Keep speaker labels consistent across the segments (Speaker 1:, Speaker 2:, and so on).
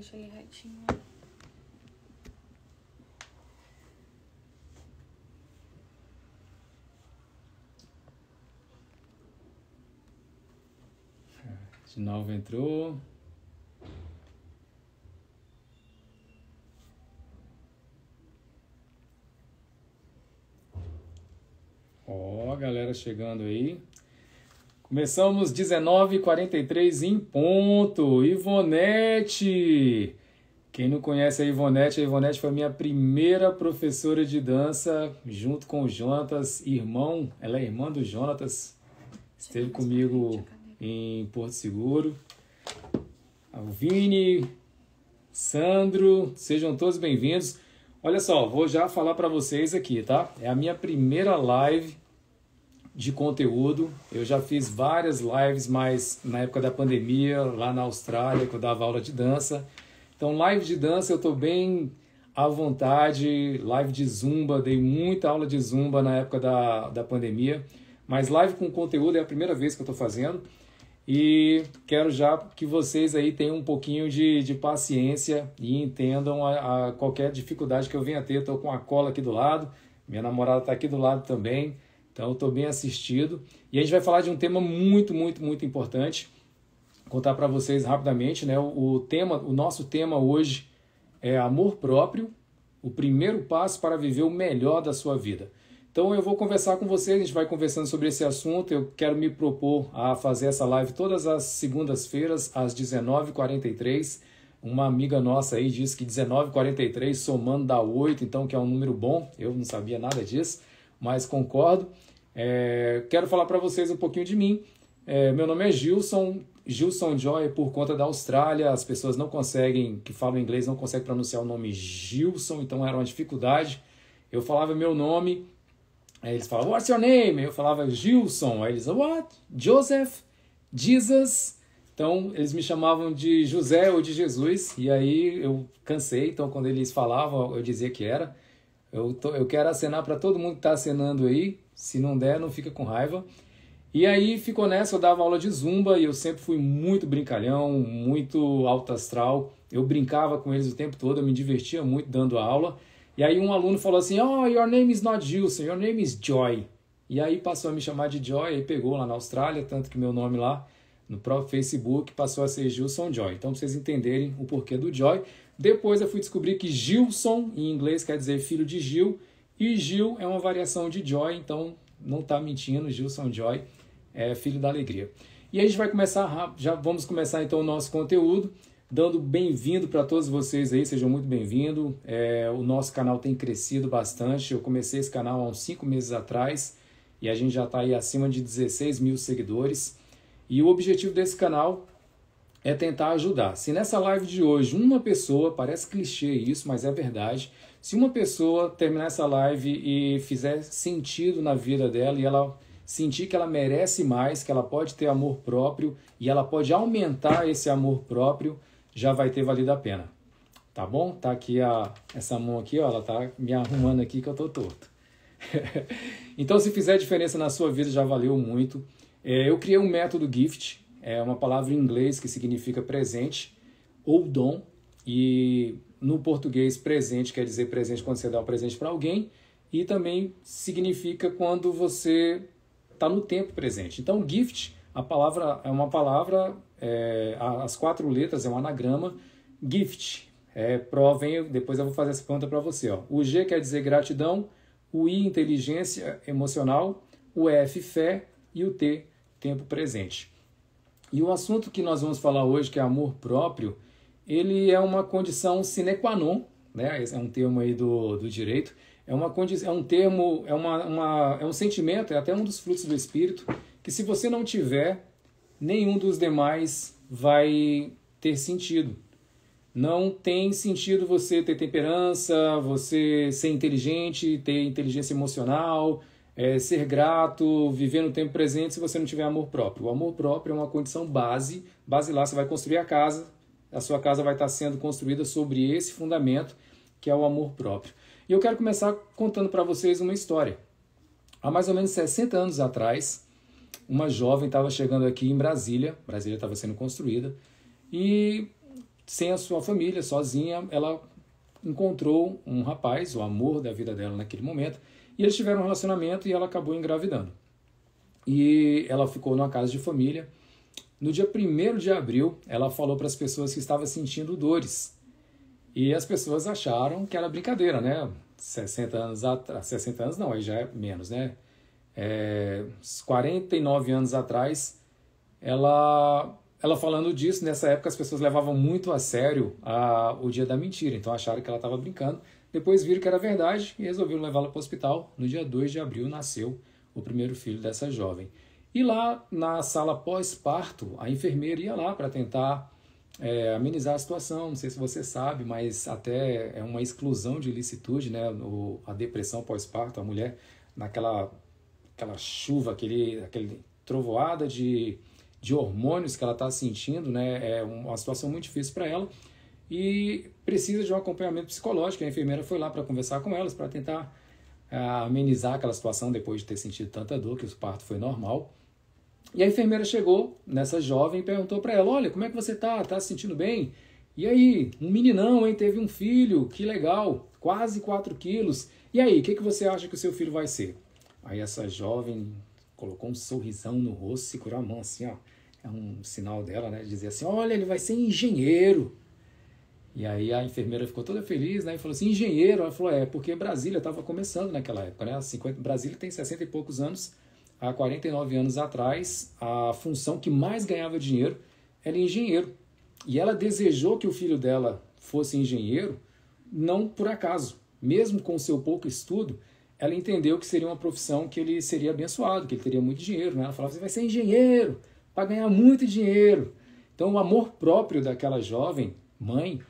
Speaker 1: Deixa ele retinho.
Speaker 2: De novo entrou. Ó, galera chegando aí. Começamos 19h43 em ponto. Ivonete! Quem não conhece a Ivonete foi minha primeira professora de dança, junto com o Jonatas, irmão. Ela é irmã do Jonatas. Esteve comigo em Porto Seguro. O Vini, Sandro, sejam todos bem-vindos. Olha só, vou já falar para vocês aqui, tá? É a minha primeira live de conteúdo. Eu já fiz várias lives, mas na época da pandemia, lá na Austrália, que eu dava aula de dança. Então, live de dança eu estou bem à vontade. Live de zumba, dei muita aula de zumba na época da pandemia. Mas live com conteúdo é a primeira vez que eu estou fazendo. E quero já que vocês aí tenham um pouquinho de paciência e entendam a qualquer dificuldade que eu venha ter. Estou com a cola aqui do lado, minha namorada está aqui do lado também, então eu estou bem assistido. E a gente vai falar de um tema muito, muito, muito importante. Vou contar para vocês rapidamente, né? O nosso tema hoje é amor próprio, o primeiro passo para viver o melhor da sua vida. Então eu vou conversar com vocês, a gente vai conversando sobre esse assunto. Eu quero me propor a fazer essa live todas as segundas-feiras, às 19h43. Uma amiga nossa aí disse que 19h43 somando dá 8, então que é um número bom. Eu não sabia nada disso, mas concordo. Quero falar para vocês um pouquinho de mim. Meu nome é Gilson Joy, por conta da Austrália. As pessoas não conseguem, que falam inglês, não conseguem pronunciar o nome Gilson, então era uma dificuldade. Eu falava meu nome... Aí eles falavam, what's your name? Eu falava Gilson. Aí eles, what? Joseph? Jesus? Então, eles me chamavam de José ou de Jesus. E aí eu cansei. Então, quando eles falavam, eu dizia que era. Eu quero acenar para todo mundo que está acenando aí. Se não der, não fica com raiva. E aí ficou nessa, eu dava aula de zumba e eu sempre fui muito brincalhão, muito alto astral. Eu brincava com eles o tempo todo, eu me divertia muito dando aula. E aí um aluno falou assim, oh, your name is not Gilson, your name is Joy. E aí passou a me chamar de Joy, aí pegou lá na Austrália, tanto que meu nome lá no próprio Facebook passou a ser Gilson Joy. Então, para vocês entenderem o porquê do Joy. Depois eu fui descobrir que Gilson, em inglês, quer dizer filho de Gil, e Gil é uma variação de Joy, então não está mentindo, Gilson Joy é filho da alegria. E aí a gente vai começar, já vamos começar então o nosso conteúdo, dando bem-vindo para todos vocês aí, sejam muito bem-vindos. O nosso canal tem crescido bastante, eu comecei esse canal há uns 5 meses atrás e a gente já está aí acima de 16 mil seguidores. E o objetivo desse canal é tentar ajudar. Se nessa live de hoje uma pessoa, parece clichê isso, mas é verdade, se uma pessoa terminar essa live e fizer sentido na vida dela e ela sentir que ela merece mais, que ela pode ter amor próprio e ela pode aumentar esse amor próprio, já vai ter valido a pena, tá bom? Tá aqui essa mão aqui, ó, ela tá me arrumando aqui que eu tô torto. Então, se fizer diferença na sua vida, já valeu muito. Eu criei um método GIFT, é uma palavra em inglês que significa presente ou dom, e no português presente quer dizer presente quando você dá um presente para alguém, e também significa quando você está no tempo presente. Então, GIFT, a palavra é uma palavra... as 4 letras é um anagrama, gift, depois eu vou fazer essa pergunta para você. Ó. O G quer dizer gratidão, o I, inteligência emocional, o F, fé e o T, tempo presente. E o assunto que nós vamos falar hoje, que é amor próprio, ele é uma condição sine qua non, né? É um termo aí do direito, é um termo, é um sentimento, é até um dos frutos do Espírito, que se você não tiver, nenhum dos demais vai ter sentido. Não tem sentido você ter temperança, você ser inteligente, ter inteligência emocional, ser grato, viver no tempo presente se você não tiver amor próprio. O amor próprio é uma condição base lá você vai construir a casa, a sua casa vai estar sendo construída sobre esse fundamento que é o amor próprio. E eu quero começar contando para vocês uma história. Há mais ou menos 60 anos atrás, uma jovem estava chegando aqui em Brasília estava sendo construída, e sem a sua família, sozinha, ela encontrou um rapaz, o amor da vida dela naquele momento, e eles tiveram um relacionamento e ela acabou engravidando. E ela ficou numa casa de família. No dia 1º de abril, ela falou para as pessoas que estava sentindo dores. E as pessoas acharam que era brincadeira, né? 60 anos atrás, 60 anos não, aí já é menos, né? 49 anos atrás, ela falando disso, nessa época as pessoas levavam muito a sério o dia da mentira, então acharam que ela estava brincando. Depois viram que era verdade e resolveram levá-la para o hospital. No dia 2 de abril nasceu o primeiro filho dessa jovem. E lá na sala pós-parto, a enfermeira ia lá para tentar amenizar a situação. Não sei se você sabe, mas até é uma exclusão de ilicitude, né? A depressão pós-parto, a mulher naquela chuva, aquele trovoada de hormônios que ela está sentindo, né? É uma situação muito difícil para ela e precisa de um acompanhamento psicológico. A enfermeira foi lá para conversar com elas, para tentar amenizar aquela situação depois de ter sentido tanta dor, que o parto foi normal. E a enfermeira chegou nessa jovem e perguntou para ela: olha, como é que você tá? Tá se sentindo bem? E aí, um meninão, hein? Teve um filho, que legal, quase 4 quilos. E aí, o que você acha que o seu filho vai ser? Aí essa jovem colocou um sorrisão no rosto, segurou a mão assim, ó. É um sinal dela, né? De dizer assim: olha, ele vai ser engenheiro. E aí a enfermeira ficou toda feliz, né? E falou assim: engenheiro? Ela falou: porque Brasília estava começando naquela época, né? Brasília tem 60 e poucos anos. Há 49 anos atrás, a função que mais ganhava dinheiro era engenheiro. E ela desejou que o filho dela fosse engenheiro, não por acaso. Mesmo com seu pouco estudo, ela entendeu que seria uma profissão que ele seria abençoado, que ele teria muito dinheiro, né? Ela falava: você vai ser engenheiro, para ganhar muito dinheiro. Então o amor próprio daquela jovem mãe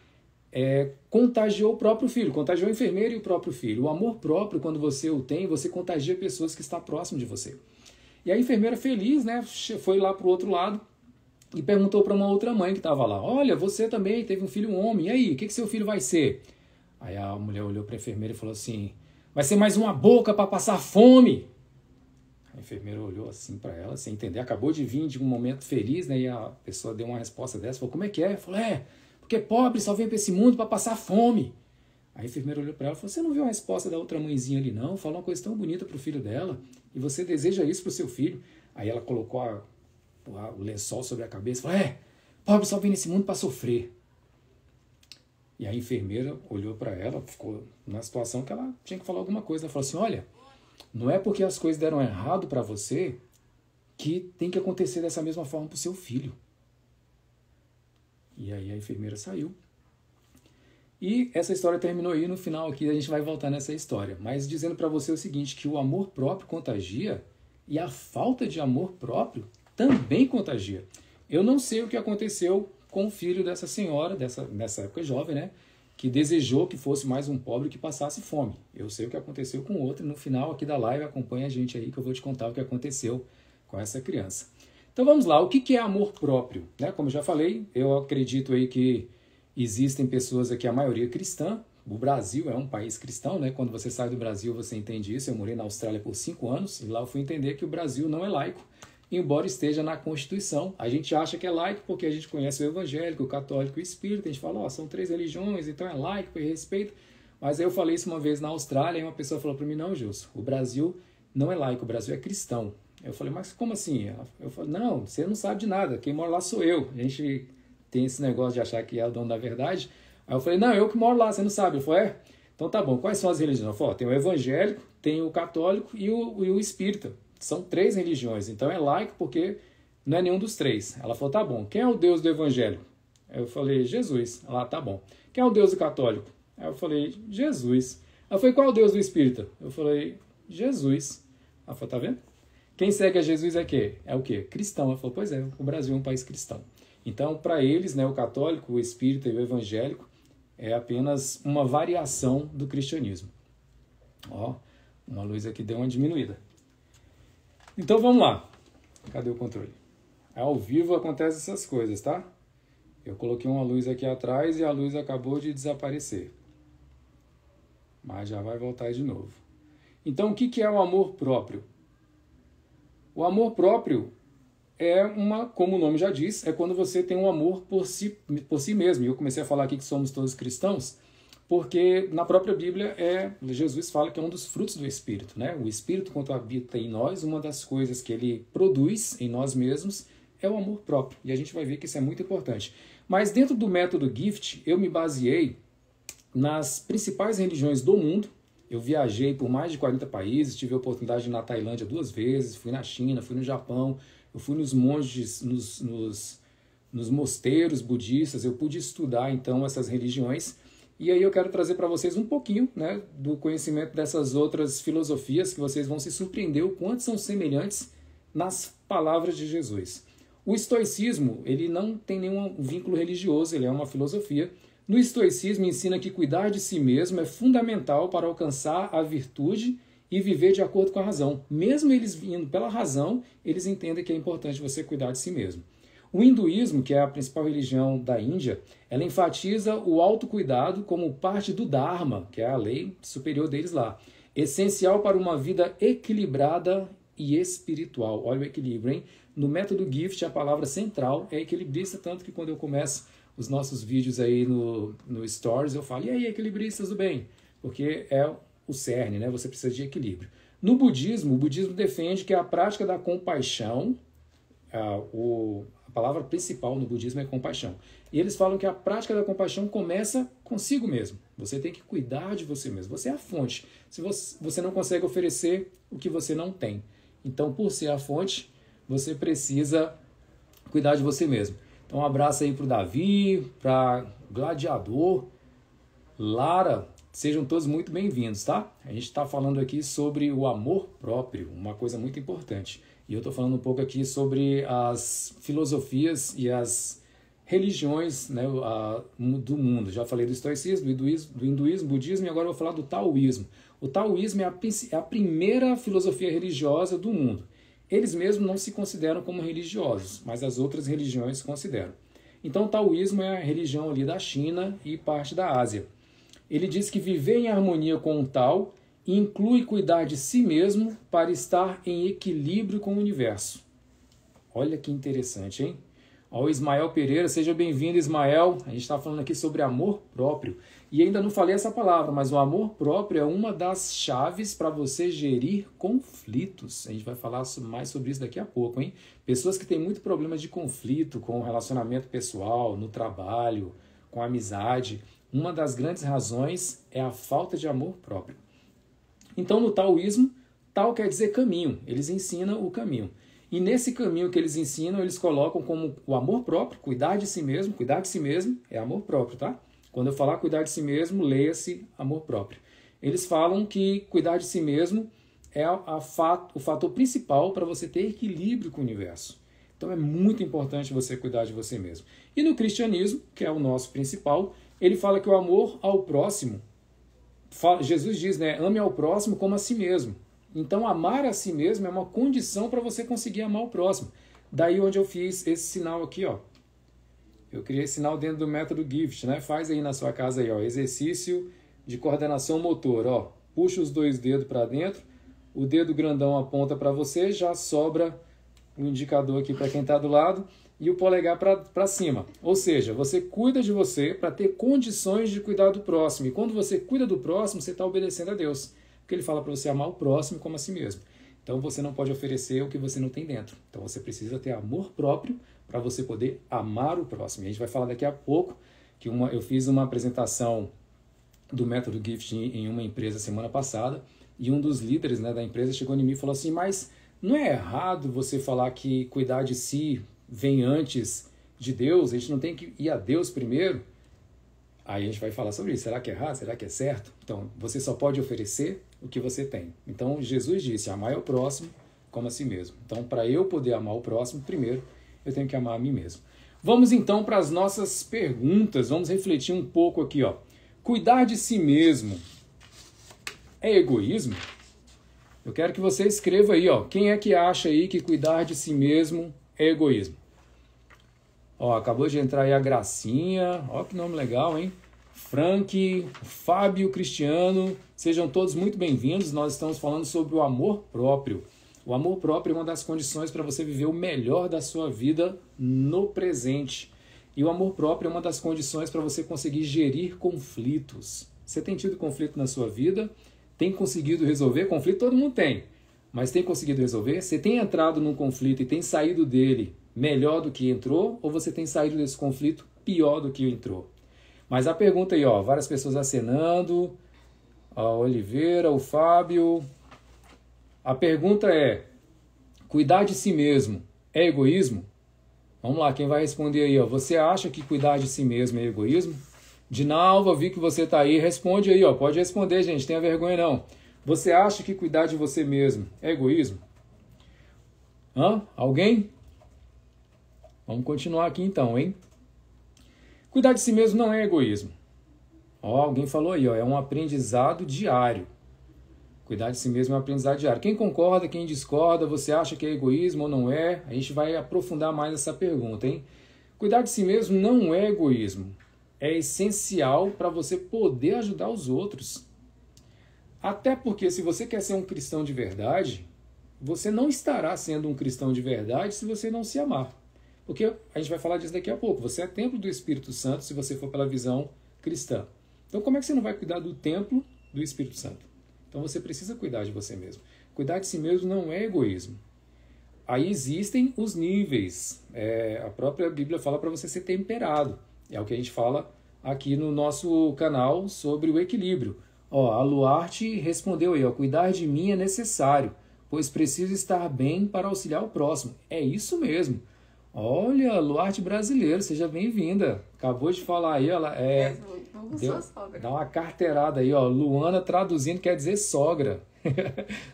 Speaker 2: contagiou o próprio filho, contagiou a enfermeira e o próprio filho. O amor próprio, quando você o tem, você contagia pessoas que estão próximas de você. E a enfermeira feliz, né, foi lá para o outro lado e perguntou para uma outra mãe que estava lá: olha, você também teve um filho, um homem, e aí, o que seu filho vai ser? Aí a mulher olhou para a enfermeira e falou assim: vai ser mais uma boca para passar fome. A enfermeira olhou assim para ela, sem entender, acabou de vir de um momento feliz, né, e a pessoa deu uma resposta dessa, falou: como é que é? Falou: porque pobre só vem para esse mundo para passar fome. A enfermeira olhou para ela e falou: você não viu a resposta da outra mãezinha ali, não? Falou uma coisa tão bonita para o filho dela. E você deseja isso para o seu filho? Aí ela colocou o lençol sobre a cabeça e falou: pobre só vem nesse mundo para sofrer. E a enfermeira olhou para ela, ficou numa situação que ela tinha que falar alguma coisa. Ela falou assim: olha, não é porque as coisas deram errado para você que tem que acontecer dessa mesma forma para o seu filho. E aí a enfermeira saiu. E essa história terminou aí. No final aqui a gente vai voltar nessa história, mas dizendo para você o seguinte, que o amor próprio contagia e a falta de amor próprio também contagia. Eu não sei o que aconteceu com o filho dessa senhora, nessa época jovem, né, que desejou que fosse mais um pobre que passasse fome. Eu sei o que aconteceu com o outro. No final aqui da live acompanha a gente aí que eu vou te contar o que aconteceu com essa criança. Então vamos lá, o que é amor próprio? Né? Como eu já falei, eu acredito aí que existem pessoas aqui, a maioria cristã. O Brasil é um país cristão, né? Quando você sai do Brasil, você entende isso. Eu morei na Austrália por 5 anos e lá eu fui entender que o Brasil não é laico, embora esteja na Constituição. A gente acha que é laico porque a gente conhece o evangélico, o católico e o espírita. A gente fala: são 3 religiões, então é laico e respeito. Mas aí eu falei isso uma vez na Austrália e uma pessoa falou para mim: não, Gilson, o Brasil não é laico, o Brasil é cristão. Eu falei: mas como assim? Eu falei: não, você não sabe de nada, quem mora lá sou eu. A gente tem esse negócio de achar que é o dono da verdade. Aí eu falei: não, eu que moro lá, você não sabe. Ele falou: então tá bom, quais são as religiões? Eu falei: tem o evangélico, tem o católico e o espírita. São 3 religiões, então é laico porque não é nenhum dos 3. Ela falou: tá bom, quem é o Deus do evangélico? Eu falei: Jesus. Ela: tá bom. Quem é o Deus do católico? Aí eu falei: Jesus. Ela falou: qual é o Deus do espírita? Eu falei: Jesus. Ela falou: tá vendo? Quem segue a Jesus é quê? É o quê? Cristão. Ela falou: pois é, o Brasil é um país cristão. Então, para eles, né, o católico, o espírita e o evangélico é apenas uma variação do cristianismo. Ó, uma luz aqui deu uma diminuída. Então, vamos lá. Cadê o controle? Ao vivo acontecem essas coisas, tá? Eu coloquei uma luz aqui atrás e a luz acabou de desaparecer. Mas já vai voltar de novo. Então, o que é o amor próprio? O amor próprio como o nome já diz, é quando você tem um amor por si mesmo. E eu comecei a falar aqui que somos todos cristãos, porque na própria Bíblia Jesus fala que é um dos frutos do Espírito, né? O Espírito, quando habita em nós, uma das coisas que ele produz em nós mesmos é o amor próprio. E a gente vai ver que isso é muito importante. Mas dentro do método GIFT, eu me baseei nas principais religiões do mundo. Eu viajei por mais de 40 países, tive a oportunidade de ir na Tailândia 2 vezes, fui na China, fui no Japão, eu fui nos monges, nos mosteiros budistas, eu pude estudar então essas religiões. E aí eu quero trazer para vocês um pouquinho, né, do conhecimento dessas outras filosofias, que vocês vão se surpreender o quanto são semelhantes nas palavras de Jesus. O estoicismo, ele não tem nenhum vínculo religioso, ele é uma filosofia. No estoicismo ensina que cuidar de si mesmo é fundamental para alcançar a virtude e viver de acordo com a razão. Mesmo eles vindo pela razão, eles entendem que é importante você cuidar de si mesmo. O hinduísmo, que é a principal religião da Índia, ela enfatiza o autocuidado como parte do Dharma, que é a lei superior deles lá, essencial para uma vida equilibrada e espiritual. Olha o equilíbrio, hein? No método GIFT, a palavra central é equilibrista, tanto que quando eu começo os nossos vídeos aí no Stories, eu falo, e aí, equilibristas do bem? Porque é o cerne, né? Você precisa de equilíbrio. No budismo, o budismo defende que a prática da compaixão, a palavra principal no budismo é compaixão. E eles falam que a prática da compaixão começa consigo mesmo. Você tem que cuidar de você mesmo. Você é a fonte. Se você não consegue oferecer o que você não tem. Então, por ser a fonte, você precisa cuidar de você mesmo. Então, um abraço aí para o Davi, para Gladiador, Lara, sejam todos muito bem-vindos, tá? A gente está falando aqui sobre o amor próprio, uma coisa muito importante. E eu estou falando um pouco aqui sobre as filosofias e as religiões, né, do mundo. Já falei do estoicismo, do hinduísmo, budismo, e agora eu vou falar do taoísmo. O taoísmo é a primeira filosofia religiosa do mundo. Eles mesmos não se consideram como religiosos, mas as outras religiões se consideram. Então o taoísmo é a religião ali da China e parte da Ásia. Ele diz que viver em harmonia com o Tao inclui cuidar de si mesmo para estar em equilíbrio com o universo. Olha que interessante, hein? Ó, o Ismael Pereira, seja bem-vindo, Ismael. A gente está falando aqui sobre amor próprio. E ainda não falei essa palavra, mas o amor próprio é uma das chaves para você gerir conflitos. A gente vai falar mais sobre isso daqui a pouco, hein? Pessoas que têm muito problema de conflito com o relacionamento pessoal, no trabalho, com a amizade. Uma das grandes razões é a falta de amor próprio. Então, no taoísmo, Tao quer dizer caminho. Eles ensinam o caminho. E nesse caminho que eles ensinam, eles colocam como o amor próprio, cuidar de si mesmo é amor próprio, tá? Quando eu falar cuidar de si mesmo, leia-se amor próprio. Eles falam que cuidar de si mesmo é o fator principal para você ter equilíbrio com o universo. Então é muito importante você cuidar de você mesmo. E no cristianismo, que é o nosso principal, ele fala que o amor ao próximo, Jesus diz, né, ame ao próximo como a si mesmo. Então amar a si mesmo é uma condição para você conseguir amar o próximo. Daí onde eu fiz esse sinal aqui, ó. Eu criei esse sinal dentro do método GIFT, né? Faz aí na sua casa aí, ó, exercício de coordenação motor, ó. Puxa os 2 dedos para dentro, o dedo grandão aponta para você, já sobra o indicador aqui para quem está do lado e o polegar para cima. Ou seja, você cuida de você para ter condições de cuidar do próximo. E quando você cuida do próximo, você está obedecendo a Deus. Porque ele fala para você amar o próximo como a si mesmo. Então você não pode oferecer o que você não tem dentro. Então você precisa ter amor próprio para você poder amar o próximo. E a gente vai falar daqui a pouco que eu fiz uma apresentação do método GIFT em uma empresa semana passada e um dos líderes, né, da empresa chegou em mim e falou assim, mas não é errado você falar que cuidar de si vem antes de Deus? A gente não tem que ir a Deus primeiro? Aí a gente vai falar sobre isso. Será que é errado? Será que é certo? Então, você só pode oferecer o que você tem. Então, Jesus disse, amar o próximo como a si mesmo. Então, para eu poder amar o próximo, primeiro, eu tenho que amar a mim mesmo. Vamos, então, para as nossas perguntas. Vamos refletir um pouco aqui, ó. Cuidar de si mesmo é egoísmo? Eu quero que você escreva aí, ó. Quem é que acha aí que cuidar de si mesmo é egoísmo? Ó, acabou de entrar aí a Gracinha. Ó, que nome legal, hein? Frank, Fábio, Cristiano. Sejam todos muito bem-vindos. Nós estamos falando sobre o amor próprio. O amor próprio é uma das condições para você viver o melhor da sua vida no presente. E o amor próprio é uma das condições para você conseguir gerir conflitos. Você tem tido conflito na sua vida? Tem conseguido resolver? Conflito todo mundo tem. Mas tem conseguido resolver? Você tem entrado num conflito e tem saído dele melhor do que entrou? Ou você tem saído desse conflito pior do que entrou? Mas a pergunta aí, ó, várias pessoas acenando, a Oliveira, o Fábio. A pergunta é, cuidar de si mesmo é egoísmo? Vamos lá, quem vai responder aí, ó. Você acha que cuidar de si mesmo é egoísmo? Dinalva, vi que você tá aí, responde aí, ó. Pode responder, gente, tenha vergonha não. Você acha que cuidar de você mesmo é egoísmo? Alguém? Vamos continuar aqui então, hein? Cuidar de si mesmo não é egoísmo. Ó, alguém falou aí, ó, é um aprendizado diário. Cuidar de si mesmo é um aprendizado diário. Quem concorda, quem discorda, você acha que é egoísmo ou não é? A gente vai aprofundar mais essa pergunta, hein? Cuidar de si mesmo não é egoísmo. É essencial para você poder ajudar os outros. Até porque se você quer ser um cristão de verdade, você não estará sendo um cristão de verdade se você não se amar. Porque a gente vai falar disso daqui a pouco. Você é templo do Espírito Santo se você for pela visão cristã. Então como é que você não vai cuidar do templo do Espírito Santo? Então você precisa cuidar de você mesmo. Cuidar de si mesmo não é egoísmo. Aí existem os níveis. A própria Bíblia fala para você ser temperado. É o que a gente fala aqui no nosso canal sobre o equilíbrio. Ó, a Luarte respondeu aí, ó, cuidar de mim é necessário, pois preciso estar bem para auxiliar o próximo. É isso mesmo. Olha, Luarte brasileiro, seja bem-vinda. Acabou de falar aí, ela dá uma carteirada aí, ó. Luana traduzindo quer dizer sogra.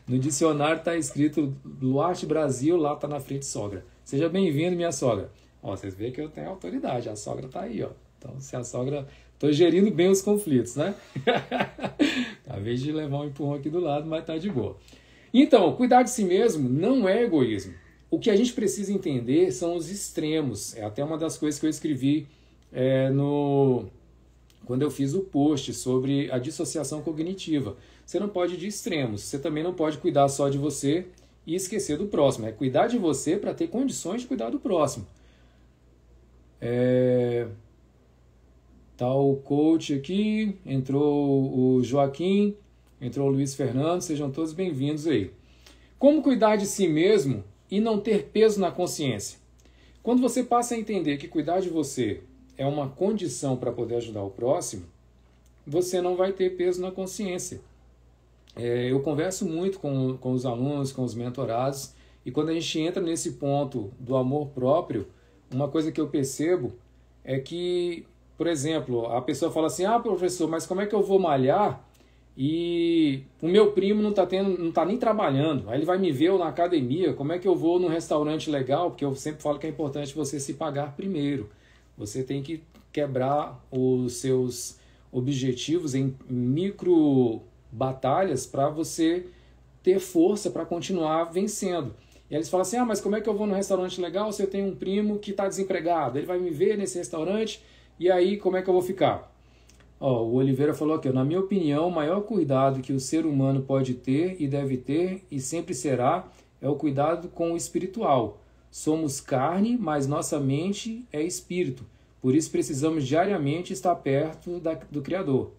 Speaker 2: No dicionário está escrito Luarte Brasil, lá está na frente sogra. Seja bem-vindo, minha sogra. Ó, vocês veem que eu tenho autoridade, a sogra está aí, ó. Então, se a sogra... Estou gerindo bem os conflitos, né? Talvez de levar um empurrão aqui do lado, mas tá de boa. Então, cuidar de si mesmo não é egoísmo. O que a gente precisa entender são os extremos. É até uma das coisas que eu escrevi quando eu fiz o post sobre a dissociação cognitiva. Você não pode ir de extremos. Você também não pode cuidar só de você e esquecer do próximo. É cuidar de você para ter condições de cuidar do próximo. Tá o coach aqui, entrou o Joaquim, entrou o Luiz Fernando, sejam todos bem-vindos aí. Como cuidar de si mesmo e não ter peso na consciência? Quando você passa a entender que cuidar de você é uma condição para poder ajudar o próximo, você não vai ter peso na consciência. Eu converso muito com os alunos, com os mentorados, e quando a gente entra nesse ponto do amor próprio, uma coisa que eu percebo é que, por exemplo, a pessoa fala assim, professor, mas como é que eu vou malhar e o meu primo não tá nem trabalhando, aí ele vai me ver eu na academia, como é que eu vou num restaurante legal? Porque eu sempre falo que é importante você se pagar primeiro. Você tem que quebrar os seus objetivos em micro batalhas para você ter força para continuar vencendo. E aí eles falam assim, mas como é que eu vou num restaurante legal se eu tenho um primo que está desempregado? Ele vai me ver nesse restaurante e aí como é que eu vou ficar? O Oliveira falou aqui, na minha opinião, o maior cuidado que o ser humano pode ter e deve ter e sempre será é o cuidado com o espiritual. Somos carne, mas nossa mente é espírito. Por isso precisamos diariamente estar perto do Criador.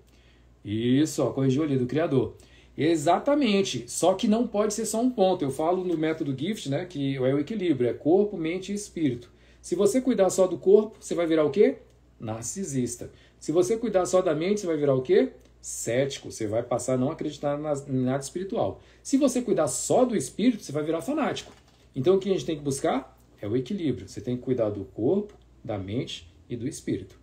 Speaker 2: Isso, corrigiu ali, do Criador. Exatamente, só que não pode ser só um ponto. Eu falo no método GIFT, né, que é o equilíbrio, é corpo, mente e espírito. Se você cuidar só do corpo, você vai virar o quê? Narcisista. Se você cuidar só da mente, você vai virar o quê? Cético. Você vai passar a não acreditar em nada espiritual. Se você cuidar só do espírito, você vai virar fanático. Então o que a gente tem que buscar é o equilíbrio. Você tem que cuidar do corpo, da mente e do espírito.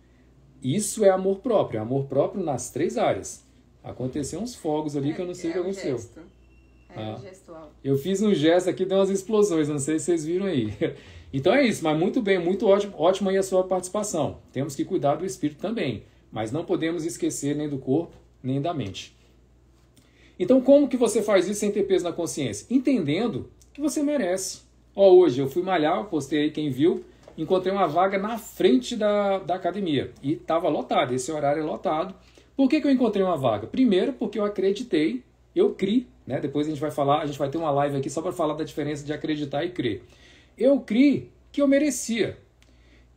Speaker 2: Isso é amor próprio. Amor próprio nas 3 áreas. Aconteceu uns fogos ali que eu não sei o que aconteceu. Gestual. Eu fiz um gesto aqui, deu umas explosões, não sei se vocês viram aí. Então é isso, mas muito bem, muito ótimo aí a sua participação. Temos que cuidar do espírito também, mas não podemos esquecer nem do corpo, nem da mente. Então como que você faz isso sem ter peso na consciência? Entendendo que você merece. Hoje eu fui malhar, postei aí quem viu, encontrei uma vaga na frente da academia e estava lotado, esse horário é lotado. Por que eu encontrei uma vaga? Primeiro porque eu acreditei Eu criei, né? Depois a gente vai ter uma live aqui só para falar da diferença de acreditar e crer. Eu criei que eu merecia.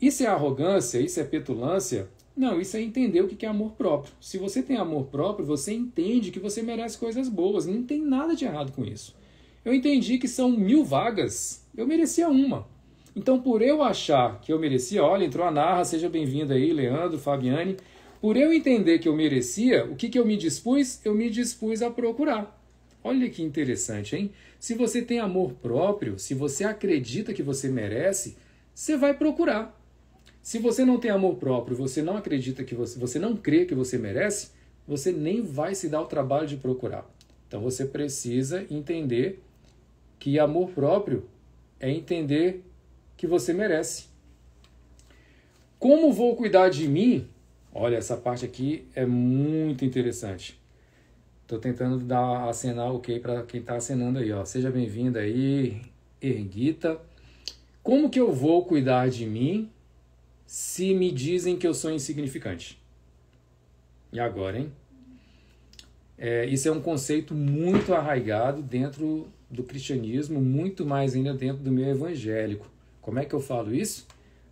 Speaker 2: Isso é arrogância? Isso é petulância? Não, isso é entender o que é amor próprio. Se você tem amor próprio, você entende que você merece coisas boas. Não tem nada de errado com isso. Eu entendi que são 1000 vagas, eu merecia uma. Então, por eu achar que eu merecia, olha, entrou a Narra, seja bem-vindo aí, Leandro, Fabiane. Por eu entender que eu merecia, o que eu me dispus? Eu me dispus a procurar. Olha que interessante, hein? Se você tem amor próprio, se você acredita que você merece, você vai procurar. Se você não tem amor próprio, você não acredita que você não crê que você merece, você nem vai se dar o trabalho de procurar. Então você precisa entender que amor próprio é entender que você merece. Como vou cuidar de mim? Olha, essa parte aqui é muito interessante. Estou tentando acenar ok para quem está acenando aí. Ó. Seja bem-vinda aí, Erguita. Como que eu vou cuidar de mim se me dizem que eu sou insignificante? E agora, hein? Isso é um conceito muito arraigado dentro do cristianismo, muito mais ainda dentro do meio evangélico. Como é que eu falo isso?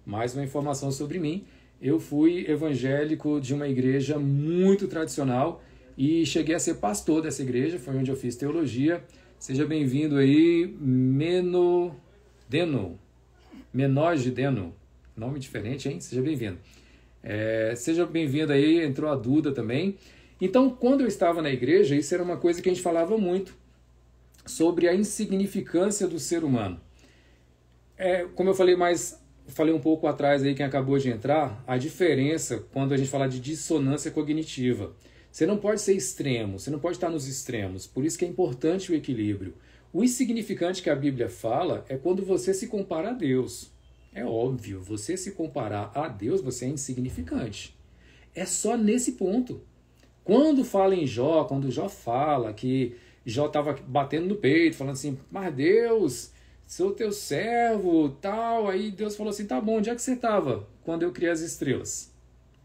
Speaker 2: Mais uma informação sobre mim. Eu fui evangélico de uma igreja muito tradicional e cheguei a ser pastor dessa igreja, foi onde eu fiz teologia. Seja bem-vindo aí, Menor de Deno. Nome diferente, hein? Seja bem-vindo. Seja bem-vindo aí, entrou a Duda também. Então, quando eu estava na igreja, isso era uma coisa que a gente falava muito, sobre a insignificância do ser humano. Como eu falei um pouco atrás aí, quem acabou de entrar, a diferença quando a gente fala de dissonância cognitiva. Você não pode ser extremo, você não pode estar nos extremos, por isso que é importante o equilíbrio. O insignificante que a Bíblia fala é quando você se compara a Deus. É óbvio, você se comparar a Deus, você é insignificante. É só nesse ponto. Quando fala em Jó, quando Jó fala que Jó estava batendo no peito, falando assim, mas Deus, sou teu servo, tal, aí Deus falou assim, tá bom, onde é que você estava quando eu criei as estrelas?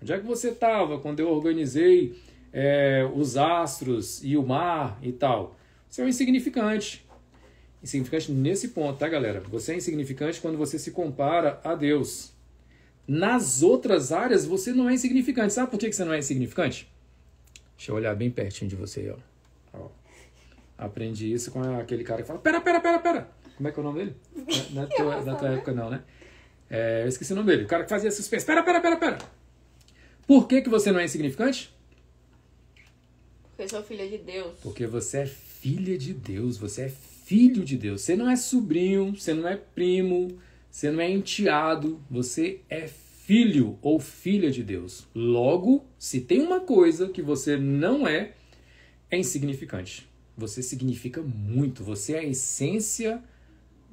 Speaker 2: Onde é que você estava quando eu organizei os astros e o mar e tal? Você é um insignificante. Insignificante nesse ponto, tá, galera? Você é insignificante quando você se compara a Deus. Nas outras áreas, você não é insignificante. Sabe por que você não é insignificante? Deixa eu olhar bem pertinho de você, ó. Aprendi isso com aquele cara que fala, pera. Como é que é o nome dele? Não é da tua época não, né? Eu esqueci o nome dele. O cara que fazia suspense. Pera. Por que você não é insignificante?
Speaker 1: Porque eu sou filha de Deus.
Speaker 2: Porque você é filha de Deus, você é filho de Deus. Você não é sobrinho, você não é primo, você não é enteado, você é filho ou filha de Deus. Logo, se tem uma coisa que você não é insignificante. Você significa muito, você é a essência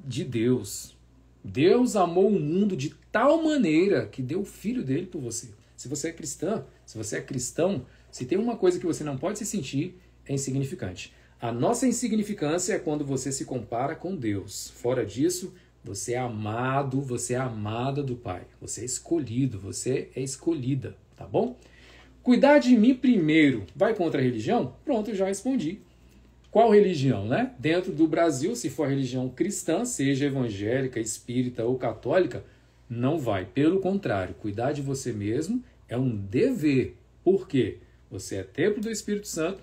Speaker 2: de Deus. Deus amou o mundo de tal maneira que deu o filho dele por você. Se você é cristã, se você é cristão, se tem uma coisa que você não pode se sentir, é insignificante. A nossa insignificância é quando você se compara com Deus. Fora disso, você é amado, você é amada do Pai. Você é escolhido, você é escolhida, tá bom? Cuidar de mim primeiro. Vai contra a religião? Pronto, eu já respondi. Qual religião, né? Dentro do Brasil, se for religião cristã, seja evangélica, espírita ou católica, não vai. Pelo contrário, cuidar de você mesmo é um dever. Por quê? Você é templo do Espírito Santo,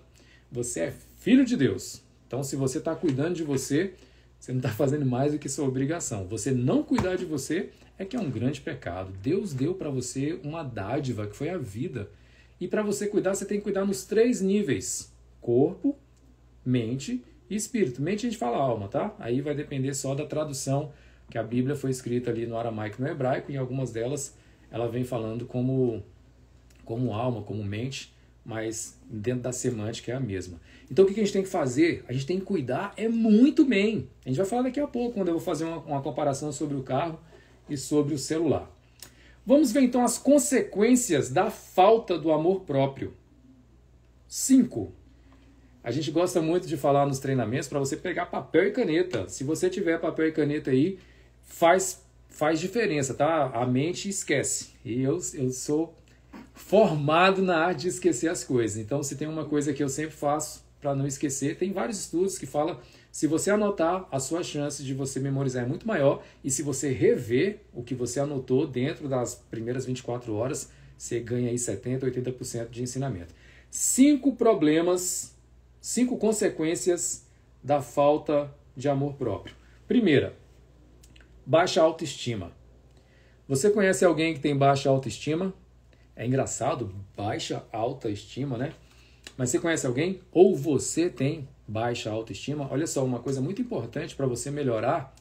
Speaker 2: você é filho de Deus. Então, se você está cuidando de você, você não está fazendo mais do que sua obrigação. Você não cuidar de você é que é um grande pecado. Deus deu para você uma dádiva, que foi a vida. E para você cuidar, você tem que cuidar nos 3 níveis. Corpo, mente e espírito. Mente a gente fala alma, tá? Aí vai depender só da tradução, que a Bíblia foi escrita ali no aramaico e no hebraico, e em algumas delas ela vem falando como alma, como mente, mas dentro da semântica é a mesma. Então o que a gente tem que fazer? A gente tem que cuidar muito bem. A gente vai falar daqui a pouco, quando eu vou fazer uma comparação sobre o carro e sobre o celular. Vamos ver então as consequências da falta do amor próprio. 5. A gente gosta muito de falar nos treinamentos para você pegar papel e caneta. Se você tiver papel e caneta aí, faz diferença, tá? A mente esquece. E eu sou formado na arte de esquecer as coisas. Então, se tem uma coisa que eu sempre faço para não esquecer. Tem vários estudos que falam, se você anotar, a sua chance de você memorizar é muito maior, e se você rever o que você anotou dentro das primeiras 24 horas, você ganha aí 70%, 80% de ensinamento. 5 problemas, 5 consequências da falta de amor próprio. Primeira, baixa autoestima. Você conhece alguém que tem baixa autoestima? É engraçado, baixa autoestima, né? Mas você conhece alguém? Ou você tem baixa autoestima? Olha só, uma coisa muito importante para você melhorar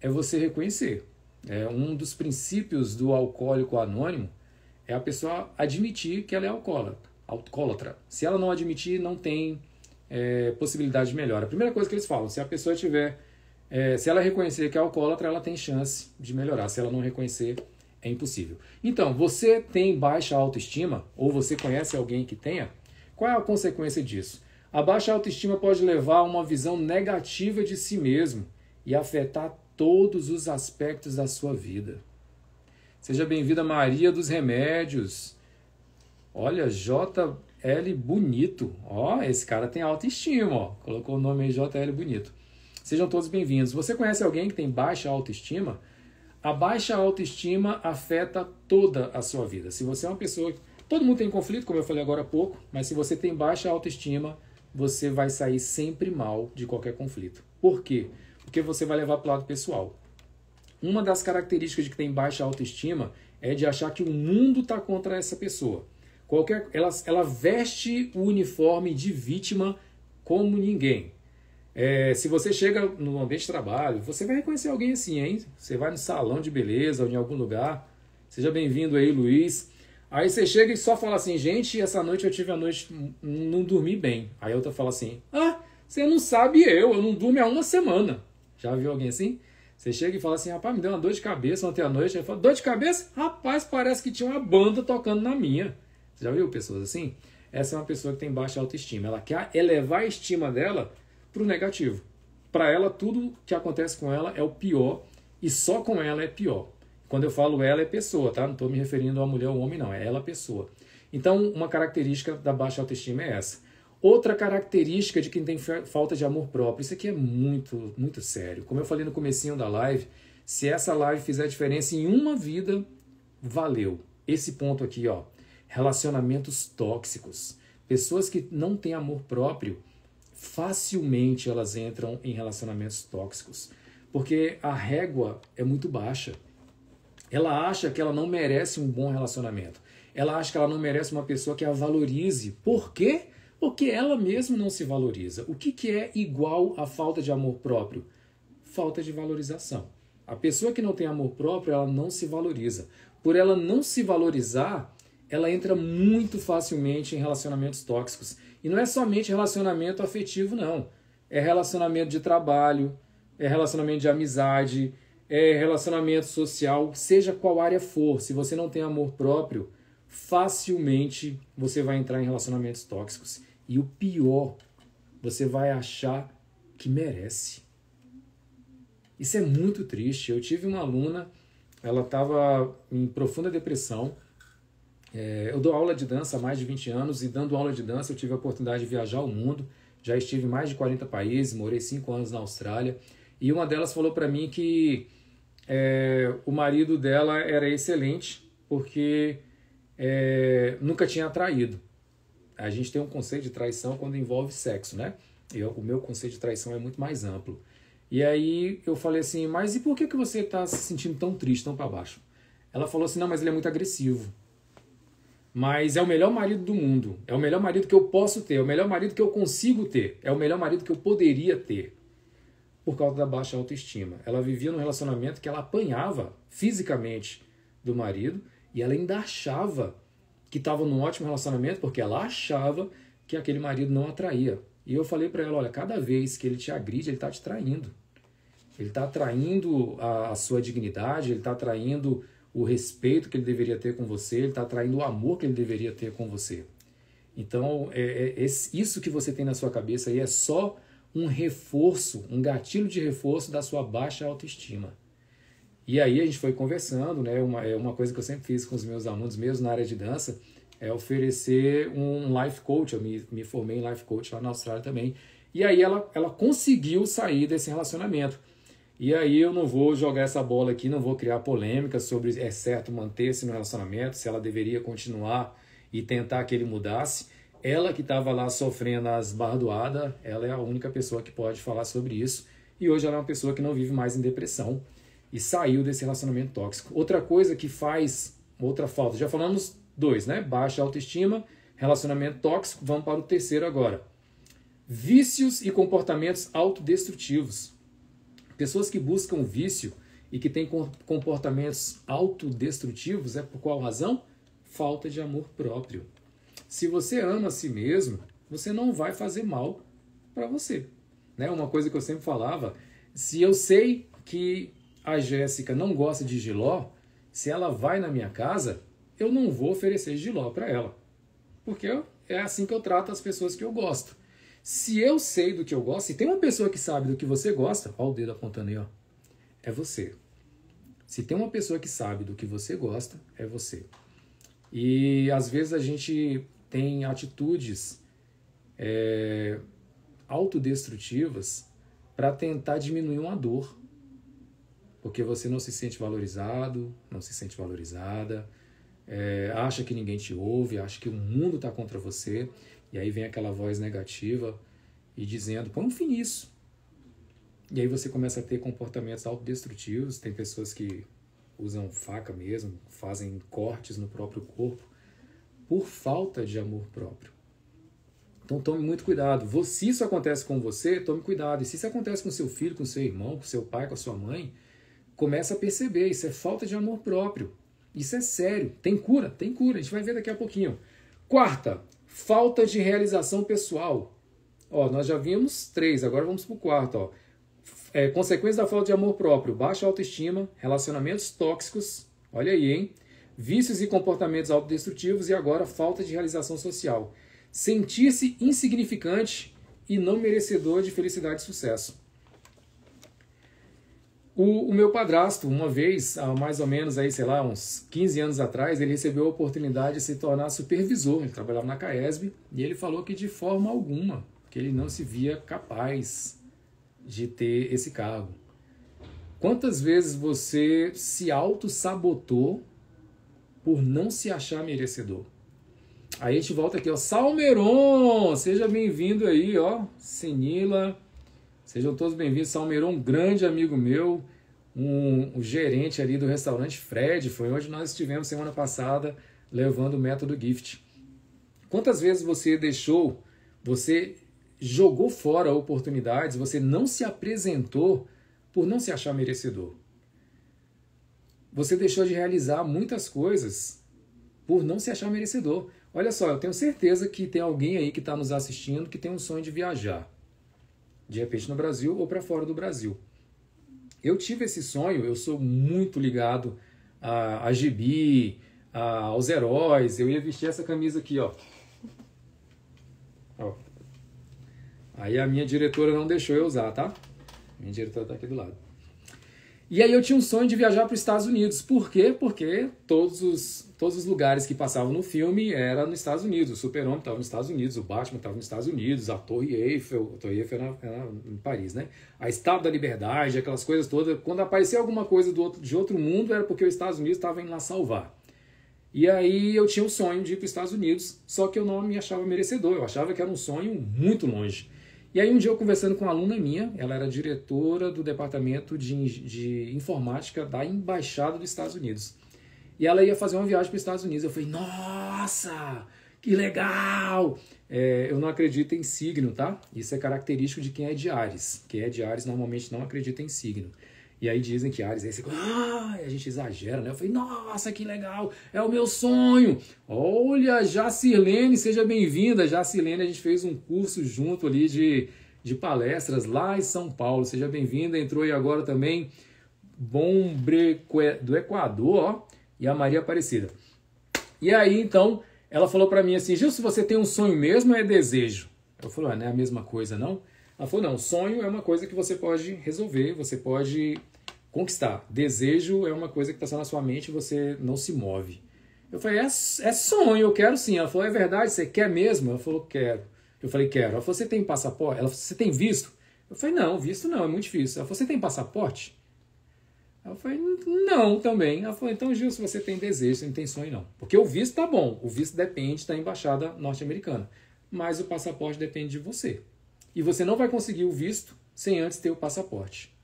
Speaker 2: é você reconhecer. Um dos princípios do Alcoólico Anônimo é a pessoa admitir que ela é alcoólatra. Se ela não admitir, não tem possibilidade de melhora. A primeira coisa que eles falam, se a pessoa tiver... se ela reconhecer que é alcoólatra, ela tem chance de melhorar. Se ela não reconhecer, é impossível. Então, você tem baixa autoestima, ou você conhece alguém que tenha, qual é a consequência disso? A baixa autoestima pode levar a uma visão negativa de si mesmo e afetar todos os aspectos da sua vida. Seja bem-vinda, Maria dos Remédios. Olha, JL Bonito. Ó, esse cara tem autoestima, ó. Colocou o nome aí, JL Bonito. Sejam todos bem-vindos. Você conhece alguém que tem baixa autoestima? A baixa autoestima afeta toda a sua vida. Se você é uma pessoa... Todo mundo tem conflito, como eu falei agora há pouco, mas se você tem baixa autoestima, você vai sair sempre mal de qualquer conflito. Por quê? Porque você vai levar para o lado pessoal. Uma das características de quem tem baixa autoestima é de achar que o mundo está contra essa pessoa. Ela veste o uniforme de vítima como ninguém. Se você chega no ambiente de trabalho, você vai reconhecer alguém assim, hein? Você vai no salão de beleza ou em algum lugar. Seja bem-vindo aí, Luiz. Aí você chega e só fala assim, gente, essa noite eu tive a noite, não dormi bem. Aí a outra fala assim, você não sabe eu não durmo há uma semana. Já viu alguém assim? Você chega e fala assim, rapaz, me deu uma dor de cabeça ontem à noite. Aí fala, dor de cabeça? Rapaz, parece que tinha uma banda tocando na minha. Você já viu pessoas assim? Essa é uma pessoa que tem baixa autoestima. Ela quer elevar a estima dela para o negativo. Para ela, tudo que acontece com ela é o pior e só com ela é pior. Quando eu falo ela, é pessoa, tá? Não estou me referindo a mulher ou homem, não. É ela, pessoa. Então, uma característica da baixa autoestima é essa. Outra característica de quem tem falta de amor próprio, isso aqui é muito, muito sério. Como eu falei no comecinho da live, se essa live fizer diferença em uma vida, valeu. Esse ponto aqui, ó, relacionamentos tóxicos. Pessoas que não têm amor próprio, facilmente elas entram em relacionamentos tóxicos. Porque a régua é muito baixa. Ela acha que ela não merece um bom relacionamento. Ela acha que ela não merece uma pessoa que a valorize. Por quê? Porque ela mesma não se valoriza. O que é igual à falta de amor próprio? Falta de valorização. A pessoa que não tem amor próprio, ela não se valoriza. Por ela não se valorizar, ela entra muito facilmente em relacionamentos tóxicos. E não é somente relacionamento afetivo, não. É relacionamento de trabalho, é relacionamento de amizade, é relacionamento social, seja qual área for. Se você não tem amor próprio, facilmente você vai entrar em relacionamentos tóxicos. E o pior, você vai achar que merece. Isso é muito triste. Eu tive uma aluna, ela estava em profunda depressão. Eu dou aula de dança há mais de 20 anos e dando aula de dança eu tive a oportunidade de viajar o mundo. Já estive em mais de 40 países, morei 5 anos na Austrália. E uma delas falou para mim que o marido dela era excelente porque nunca tinha traído. A gente tem um conceito de traição quando envolve sexo, né? O meu conceito de traição é muito mais amplo. E aí eu falei assim, mas e por que você está se sentindo tão triste, tão para baixo? Ela falou assim, não, mas ele é muito agressivo. Mas é o melhor marido do mundo. É o melhor marido que eu posso ter. É o melhor marido que eu consigo ter. É o melhor marido que eu poderia ter. Por causa da baixa autoestima. Ela vivia num relacionamento que ela apanhava fisicamente do marido e ela ainda achava que estava num ótimo relacionamento porque ela achava que aquele marido não atraía. E eu falei para ela, olha, cada vez que ele te agride, ele está te traindo. Ele está traindo a sua dignidade, ele está traindo o respeito que ele deveria ter com você, ele está traindo o amor que ele deveria ter com você. Então, isso que você tem na sua cabeça aí é só um reforço, um gatilho de reforço da sua baixa autoestima. E aí a gente foi conversando, né? Uma coisa que eu sempre fiz com os meus alunos, mesmo na área de dança, é oferecer um life coach. Eu me formei em life coach lá na Austrália também. E aí ela conseguiu sair desse relacionamento. E aí eu não vou jogar essa bola aqui, não vou criar polêmica sobre é certo manter-se no relacionamento, se ela deveria continuar e tentar que ele mudasse. Ela que estava lá sofrendo as bardoadas, ela é a única pessoa que pode falar sobre isso. E hoje ela é uma pessoa que não vive mais em depressão e saiu desse relacionamento tóxico. Outra coisa que faz outra falta, já falamos 2, né? Baixa autoestima, relacionamento tóxico, vamos para o terceiro agora. Vícios e comportamentos autodestrutivos. Pessoas que buscam vício e que têm comportamentos autodestrutivos, é por qual razão? Falta de amor próprio. Se você ama a si mesmo, você não vai fazer mal para você. Né? Uma coisa que eu sempre falava, se eu sei que a Jéssica não gosta de jiló, se ela vai na minha casa, eu não vou oferecer jiló para ela. Porque é assim que eu trato as pessoas que eu gosto. Se eu sei do que eu gosto, se tem uma pessoa que sabe do que você gosta, olha o dedo apontando aí, ó, é você. Se tem uma pessoa que sabe do que você gosta, é você. E às vezes a gente tem atitudes autodestrutivas para tentar diminuir uma dor. Porque você não se sente valorizado, não se sente valorizada, acha que ninguém te ouve, acha que o mundo está contra você. E aí vem aquela voz negativa e dizendo, põe um fim nisso. E aí você começa a ter comportamentos autodestrutivos. Tem pessoas que usam faca mesmo, fazem cortes no próprio corpo por falta de amor próprio. Então tome muito cuidado. Se isso acontece com você, tome cuidado. E se isso acontece com seu filho, com seu irmão, com seu pai, com a sua mãe, começa a perceber. Isso é falta de amor próprio. Isso é sério. Tem cura? Tem cura. A gente vai ver daqui a pouquinho. Quarta, falta de realização pessoal. Ó, nós já vimos 3, agora vamos para o quarto. Ó. Consequência da falta de amor próprio, baixa autoestima, relacionamentos tóxicos, olha aí, hein? Vícios e comportamentos autodestrutivos e agora falta de realização social. Sentir-se insignificante e não merecedor de felicidade e sucesso. O meu padrasto, uma vez, há mais ou menos, aí, sei lá, uns 15 anos atrás, ele recebeu a oportunidade de se tornar supervisor. Ele trabalhava na CAESB e ele falou que de forma alguma, que ele não se via capaz de ter esse cargo. Quantas vezes você se auto-sabotou por não se achar merecedor? Aí a gente volta aqui, ó. Salmeron, seja bem-vindo aí, ó. Senila. Sejam todos bem-vindos. Salmeron, um grande amigo meu, o gerente ali do restaurante Fred, foi onde nós estivemos semana passada levando o método Gift. Quantas vezes você jogou fora oportunidades, você não se apresentou por não se achar merecedor? Você deixou de realizar muitas coisas por não se achar merecedor. Olha só, eu tenho certeza que tem alguém aí que está nos assistindo que tem um sonho de viajar. De repente no Brasil ou para fora do Brasil. Eu tive esse sonho, eu sou muito ligado a gibi, aos heróis. Eu ia vestir essa camisa aqui, ó. Aí a minha diretora não deixou eu usar, tá? Minha diretora tá aqui do lado. E aí eu tinha um sonho de viajar para os Estados Unidos. Por quê? Porque todos os lugares que passavam no filme eram nos Estados Unidos. O Super-Homem estava nos Estados Unidos, o Batman estava nos Estados Unidos, a Torre Eiffel era em Paris, né? A Estátua da Liberdade, aquelas coisas todas. Quando aparecia alguma coisa de outro mundo, era porque os Estados Unidos estavam indo lá salvar. E aí eu tinha o sonho de ir para os Estados Unidos, só que eu não me achava merecedor. Eu achava que era um sonho muito longe. E aí um dia eu conversando com uma aluna minha, ela era diretora do departamento de informática da Embaixada dos Estados Unidos. E ela ia fazer uma viagem para os Estados Unidos. Eu falei, nossa, que legal! Eu não acredito em signo, tá? Isso é característico de quem é de Áries. Quem é de Áries normalmente não acredita em signo. E aí dizem que Áries, aí você, a gente exagera, né? Eu falei, nossa, que legal, é o meu sonho. Olha, Jacilene, seja bem-vinda. Jacilene, a gente fez um curso junto ali de palestras lá em São Paulo. Seja bem-vinda, entrou aí agora também Bombre do Equador, ó, e a Maria Aparecida. E aí, então, ela falou pra mim assim, Gil, se você tem um sonho mesmo, é desejo. Eu falei, não é a mesma coisa, não? Ela falou, não, sonho é uma coisa que você pode resolver, você pode conquistar. Desejo é uma coisa que está só na sua mente e você não se move. Eu falei, é sonho, eu quero sim. Ela falou, é verdade, você quer mesmo? Ela falou, quero. Eu falei, quero. Ela falou, você tem passaporte? Ela falou, você tem visto? Eu falei, não, visto não, é muito difícil. Ela falou, você tem passaporte? Eu falei, não, também. Ela falou, então, Gil, se você tem desejo, você não tem sonho, não. Porque o visto tá bom, o visto depende da embaixada norte-americana. Mas o passaporte depende de você. E você não vai conseguir o visto sem antes ter o passaporte.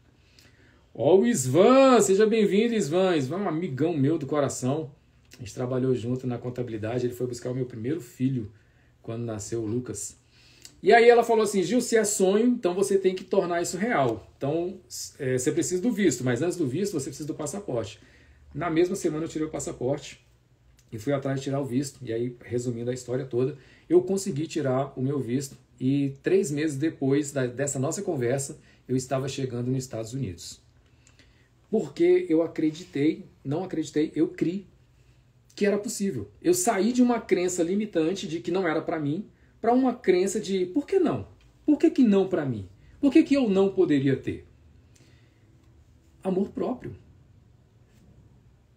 Speaker 2: Ó, o Isvan, seja bem-vindo, Isvan. Isvan é um amigão meu do coração. A gente trabalhou junto na contabilidade, ele foi buscar o meu primeiro filho quando nasceu o Lucas. E aí ela falou assim, Gil, se é sonho, então você tem que tornar isso real. Então, você precisa do visto, mas antes do visto, você precisa do passaporte. Na mesma semana eu tirei o passaporte e fui atrás de tirar o visto. E aí, resumindo a história toda, eu consegui tirar o meu visto. E 3 meses depois dessa nossa conversa, eu estava chegando nos Estados Unidos. Porque eu acreditei, não acreditei, eu criei que era possível. Eu saí de uma crença limitante de que não era para mim, para uma crença de por que não? Por que não para mim? Por que eu não poderia ter? Amor próprio.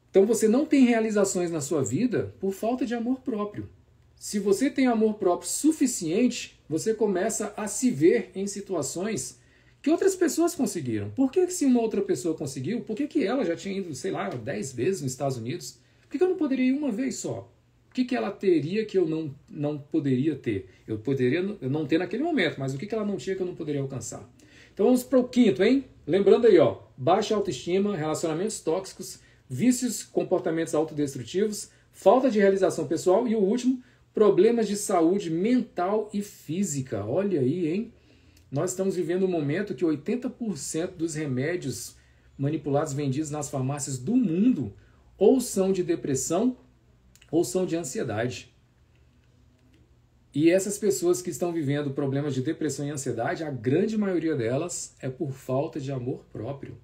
Speaker 2: Então você não tem realizações na sua vida por falta de amor próprio. Se você tem amor próprio suficiente, você começa a se ver em situações que outras pessoas conseguiram. Por que se uma outra pessoa conseguiu, por que ela já tinha ido, sei lá, 10 vezes nos Estados Unidos? Por que eu não poderia ir uma vez só? O que ela teria que eu não poderia ter? Eu poderia não ter naquele momento, mas o que ela não tinha que eu não poderia alcançar? Então vamos para o quinto, hein? Lembrando aí, ó, baixa autoestima, relacionamentos tóxicos, vícios, comportamentos autodestrutivos, falta de realização pessoal e o último, problemas de saúde mental e física. Olha aí, hein? Nós estamos vivendo um momento que 80% dos remédios manipulados vendidos nas farmácias do mundo ou são de depressão ou são de ansiedade. E essas pessoas que estão vivendo problemas de depressão e ansiedade, a grande maioria delas é por falta de amor próprio.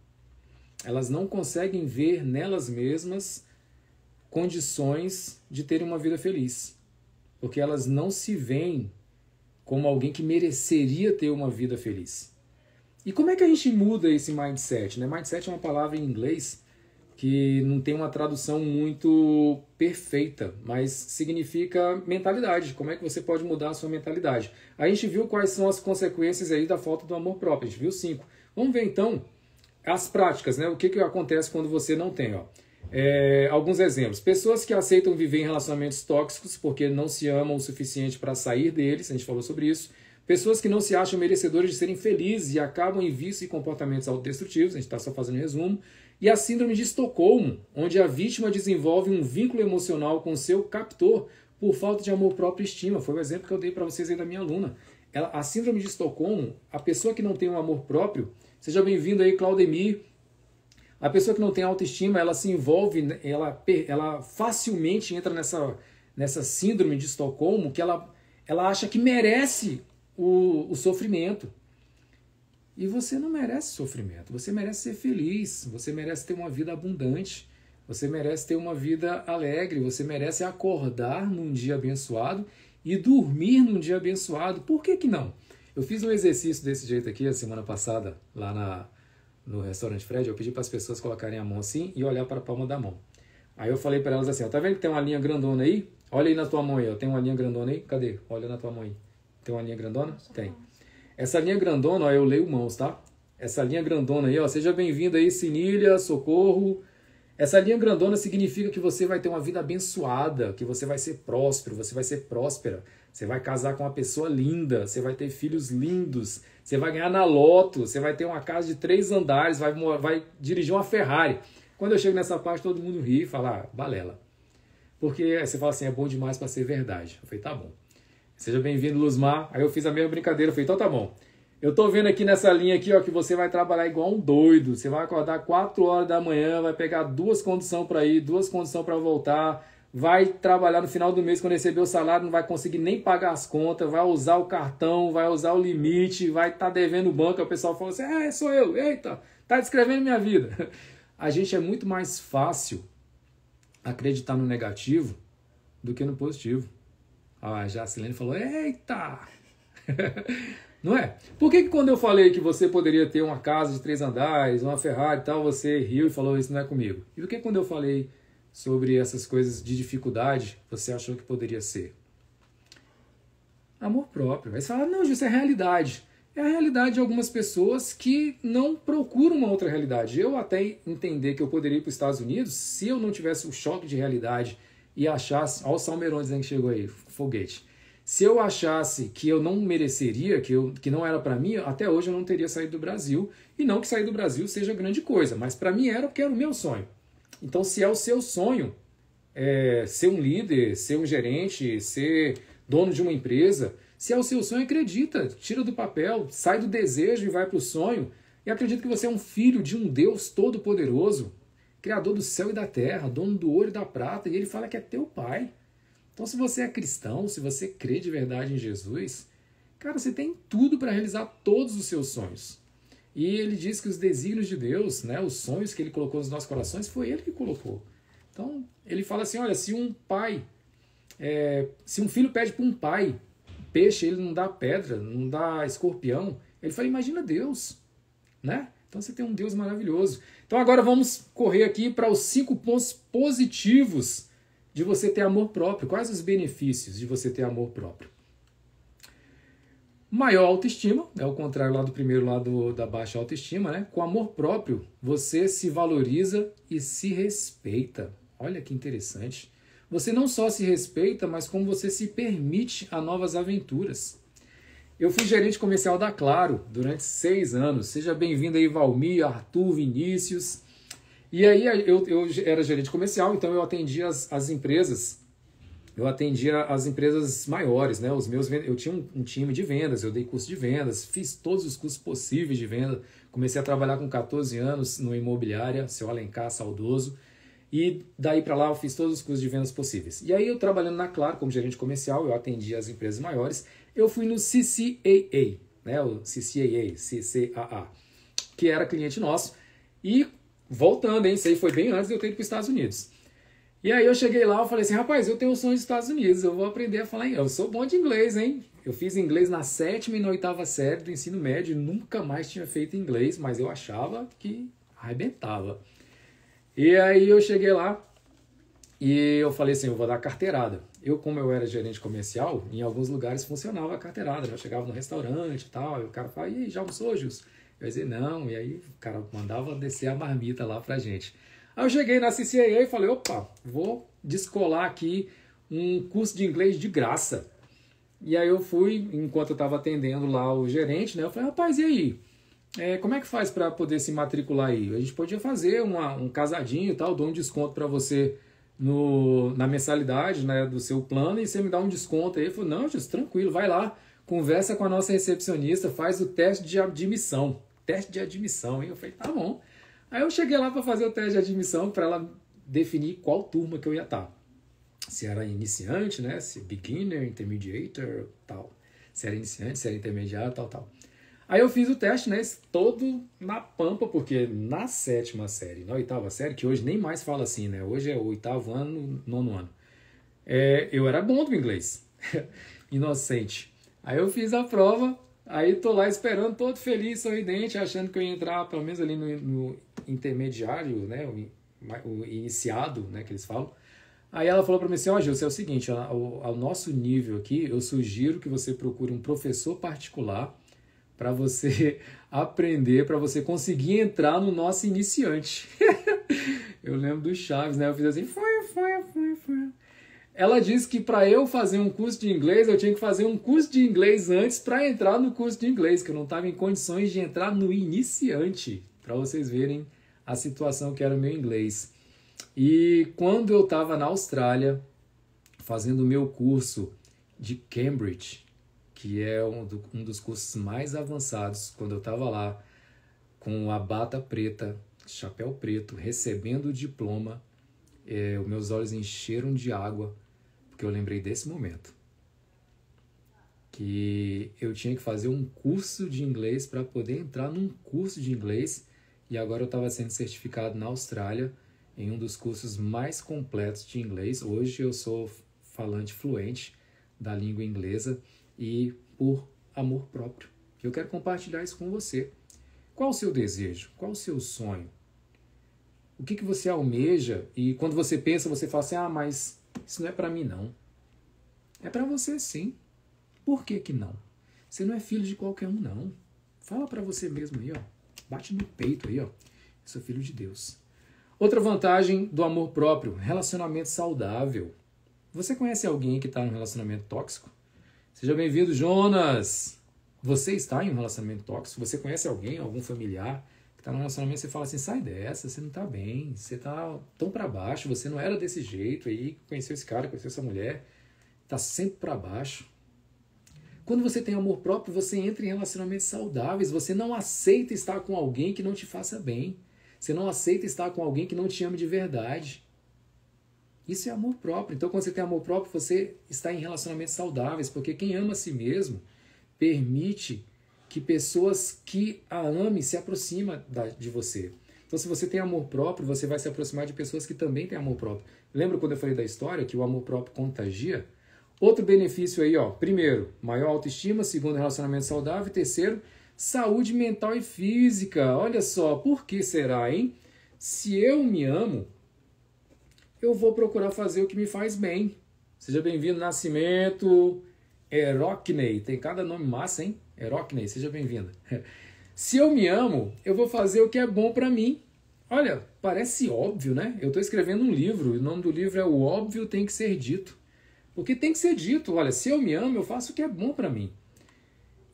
Speaker 2: Elas não conseguem ver nelas mesmas condições de terem uma vida feliz. Porque elas não se veem como alguém que mereceria ter uma vida feliz. E como é que a gente muda esse mindset? Né? Mindset é uma palavra em inglês que não tem uma tradução muito perfeita, mas significa mentalidade. Como é que você pode mudar a sua mentalidade? A gente viu quais são as consequências aí da falta do amor próprio. A gente viu 5. Vamos ver então as práticas, né? O que acontece quando você não tem, ó. Alguns exemplos. Pessoas que aceitam viver em relacionamentos tóxicos porque não se amam o suficiente para sair deles, a gente falou sobre isso. Pessoas que não se acham merecedoras de serem felizes e acabam em vícios e comportamentos autodestrutivos, a gente está só fazendo um resumo. E a síndrome de Estocolmo, onde a vítima desenvolve um vínculo emocional com seu captor por falta de amor próprio e estima. Foi o exemplo que eu dei para vocês aí da minha aluna. A síndrome de Estocolmo, a pessoa que não tem um amor próprio, seja bem-vindo aí, Claudemir. A pessoa que não tem autoestima, ela se envolve, ela facilmente entra nessa síndrome de Estocolmo, que ela acha que merece o sofrimento. E você não merece sofrimento, você merece ser feliz, você merece ter uma vida abundante, você merece ter uma vida alegre, você merece acordar num dia abençoado e dormir num dia abençoado. Por que não? Eu fiz um exercício desse jeito aqui a semana passada, lá no restaurante Fred. Eu pedi para as pessoas colocarem a mão assim e olhar para a palma da mão. Aí eu falei para elas assim, ó, tá vendo que tem uma linha grandona aí? Olha aí na tua mão aí, ó, tem uma linha grandona aí? Cadê? Olha na tua mão aí. Tem uma linha grandona? Tem. Essa linha grandona, ó, eu leio mãos, tá? Essa linha grandona aí, ó, seja bem-vindo aí, Sinilha, Socorro. Essa linha grandona significa que você vai ter uma vida abençoada, que você vai ser próspero, você vai ser próspera. Você vai casar com uma pessoa linda, você vai ter filhos lindos, você vai ganhar na loto, você vai ter uma casa de 3 andares, vai dirigir uma Ferrari. Quando eu chego nessa parte, todo mundo ri e fala, balela. Porque você fala assim, é bom demais para ser verdade. Eu falei, tá bom. Seja bem-vindo, Luzmar. Aí eu fiz a mesma brincadeira, eu falei, então tá bom. Eu tô vendo aqui nessa linha aqui, ó, que você vai trabalhar igual um doido. Você vai acordar 4 horas da manhã, vai pegar 2 condições para ir, 2 condições para voltar, vai trabalhar no final do mês, quando receber o salário, não vai conseguir nem pagar as contas, vai usar o cartão, vai usar o limite, vai estar devendo o banco. Aí o pessoal fala assim, sou eu, eita, tá descrevendo minha vida. A gente é muito mais fácil acreditar no negativo do que no positivo. Ah, já a Silene falou, eita! Não é? Por que quando eu falei que você poderia ter uma casa de 3 andares, uma Ferrari e tal, você riu e falou, isso não é comigo? E por que quando eu falei sobre essas coisas de dificuldade você achou que poderia ser? Amor próprio. Aí você fala, não, isso é realidade. É a realidade de algumas pessoas que não procuram uma outra realidade. Eu até entender que eu poderia ir para os Estados Unidos, se eu não tivesse o choque de realidade e achasse... Olha o Salmeron dizendo que chegou aí, foguete. Se eu achasse que eu não mereceria, que não era para mim, até hoje eu não teria saído do Brasil. E não que sair do Brasil seja grande coisa, mas para mim era porque era o meu sonho. Então, se é o seu sonho, ser um líder, ser um gerente, ser dono de uma empresa... Se é o seu sonho, acredita, tira do papel, sai do desejo e vai para o sonho. E acredita que você é um filho de um Deus todo-poderoso, criador do céu e da terra, dono do ouro e da prata, e ele fala que é teu pai. Então, se você é cristão, se você crê de verdade em Jesus, cara, você tem tudo para realizar todos os seus sonhos. E ele diz que os desígnios de Deus, né, os sonhos que ele colocou nos nossos corações, foi ele que colocou. Então, ele fala assim, olha, se um filho pede para um pai, peixe, ele não dá pedra, não dá escorpião. Ele fala, imagina Deus, né? Então você tem um Deus maravilhoso. Então agora vamos correr aqui para os 5 pontos positivos de você ter amor próprio. Quais os benefícios de você ter amor próprio? Maior autoestima, é o contrário lá do primeiro lado da baixa autoestima, né? Com amor próprio, você se valoriza e se respeita. Olha que interessante. Você não só se respeita, mas como você se permite a novas aventuras. Eu fui gerente comercial da Claro durante 6 anos. Seja bem-vindo aí, Valmir, Arthur, Vinícius. E aí eu era gerente comercial, então eu atendia as empresas. Eu atendia as empresas maiores, né? Eu tinha um time de vendas, eu dei curso de vendas, fiz todos os cursos possíveis de venda. Comecei a trabalhar com 14 anos no imobiliária, seu Alencar, saudoso. E daí para lá eu fiz todos os cursos de vendas possíveis. E aí eu trabalhando na Claro como gerente comercial, eu atendia as empresas maiores. Eu fui no CCAA, né, o CCAA, que era cliente nosso. E voltando, hein, isso aí foi bem antes de eu ter ido para os Estados Unidos. E aí eu cheguei lá e falei assim, rapaz, eu tenho um sonho dos Estados Unidos, eu vou aprender a falar inglês. Eu sou bom de inglês, hein? Eu fiz inglês na 7ª e na 8ª série do ensino médio, nunca mais tinha feito inglês, mas eu achava que arrebentava. E aí eu cheguei lá e eu falei assim, eu vou dar carteirada. Como eu era gerente comercial, em alguns lugares funcionava a carteirada, né? Eu chegava no restaurante e tal, e o cara falava, e aí, já almoçou, Jus? Eu dizia, não, e aí o cara mandava descer a marmita lá pra gente. Aí eu cheguei na CCAA e falei, opa, vou descolar aqui um curso de inglês de graça. E aí eu fui, enquanto eu estava atendendo lá o gerente, né? Eu falei, rapaz, e aí? Como é que faz para poder se matricular aí? A gente podia fazer um casadinho e tal, dou um desconto para você na mensalidade, né, do seu plano e você me dá um desconto aí. Ele falou, não, Jesus, tranquilo, vai lá, conversa com a nossa recepcionista, faz o teste de admissão. Teste de admissão, hein? Eu falei, tá bom. Aí eu cheguei lá para fazer o teste de admissão para ela definir qual turma que eu ia estar. Se era iniciante, né, se beginner, intermediate, tal. Se era iniciante, se era intermediário, tal. Aí eu fiz o teste, né, todo na pampa, porque na 7ª série, na 8ª série, que hoje nem mais fala assim, né, hoje é o 8º ano, 9º ano, eu era bom do inglês, inocente. Aí eu fiz a prova, aí tô lá esperando, todo feliz, sorridente, achando que eu ia entrar, pelo menos ali no intermediário, né, o iniciado, né, que eles falam. Aí ela falou para mim assim, ó, Gilson, é o seguinte, ao nosso nível aqui, eu sugiro que você procure um professor particular para você aprender, para você conseguir entrar no nosso iniciante. Eu lembro do Chaves, né? Eu fiz assim, foi. Ela disse que para eu fazer um curso de inglês, eu tinha que fazer um curso de inglês antes para entrar no curso de inglês, que eu não estava em condições de entrar no iniciante, para vocês verem a situação que era o meu inglês. E quando eu estava na Austrália, fazendo o meu curso de Cambridge, que é um dos cursos mais avançados, quando eu estava lá, com a bata preta, chapéu preto, recebendo o diploma, os meus olhos encheram de água, porque eu lembrei desse momento. Que eu tinha que fazer um curso de inglês para poder entrar num curso de inglês, e agora eu estava sendo certificado na Austrália, em um dos cursos mais completos de inglês. Hoje eu sou falante fluente da língua inglesa, e por amor próprio. Eu quero compartilhar isso com você. Qual o seu desejo? Qual o seu sonho? O que você almeja? E quando você pensa, você fala assim, mas isso não é para mim, não. É para você, sim. Por que que não? Você não é filho de qualquer um, não. Fala para você mesmo aí, ó. Bate no peito aí, ó. Eu sou filho de Deus. Outra vantagem do amor próprio, relacionamento saudável. Você conhece alguém que está em um relacionamento tóxico? Seja bem-vindo, Jonas! Você está em um relacionamento tóxico? Você conhece alguém, algum familiar que está num relacionamento e você fala assim, sai dessa, você não está bem, você está tão para baixo, você não era desse jeito, aí conheceu esse cara, conheceu essa mulher, está sempre para baixo. Quando você tem amor próprio, você entra em relacionamentos saudáveis, você não aceita estar com alguém que não te faça bem, você não aceita estar com alguém que não te ame de verdade. Isso é amor próprio. Então, quando você tem amor próprio, você está em relacionamentos saudáveis, porque quem ama a si mesmo permite que pessoas que a amem se aproximem de você. Então, se você tem amor próprio, você vai se aproximar de pessoas que também têm amor próprio. Lembra quando eu falei da história que o amor próprio contagia? Outro benefício aí, ó. Primeiro, maior autoestima. Segundo, relacionamento saudável. Terceiro, saúde mental e física. Olha só, por que será, hein? Se eu me amo, eu vou procurar fazer o que me faz bem. Seja bem-vindo, Nascimento. Erocney, tem cada nome massa, hein? Erocney, seja bem-vinda. Se eu me amo, eu vou fazer o que é bom para mim. Olha, parece óbvio, né? Eu estou escrevendo um livro, e o nome do livro é O Óbvio Tem Que Ser Dito. Porque tem que ser dito, olha, se eu me amo, eu faço o que é bom para mim.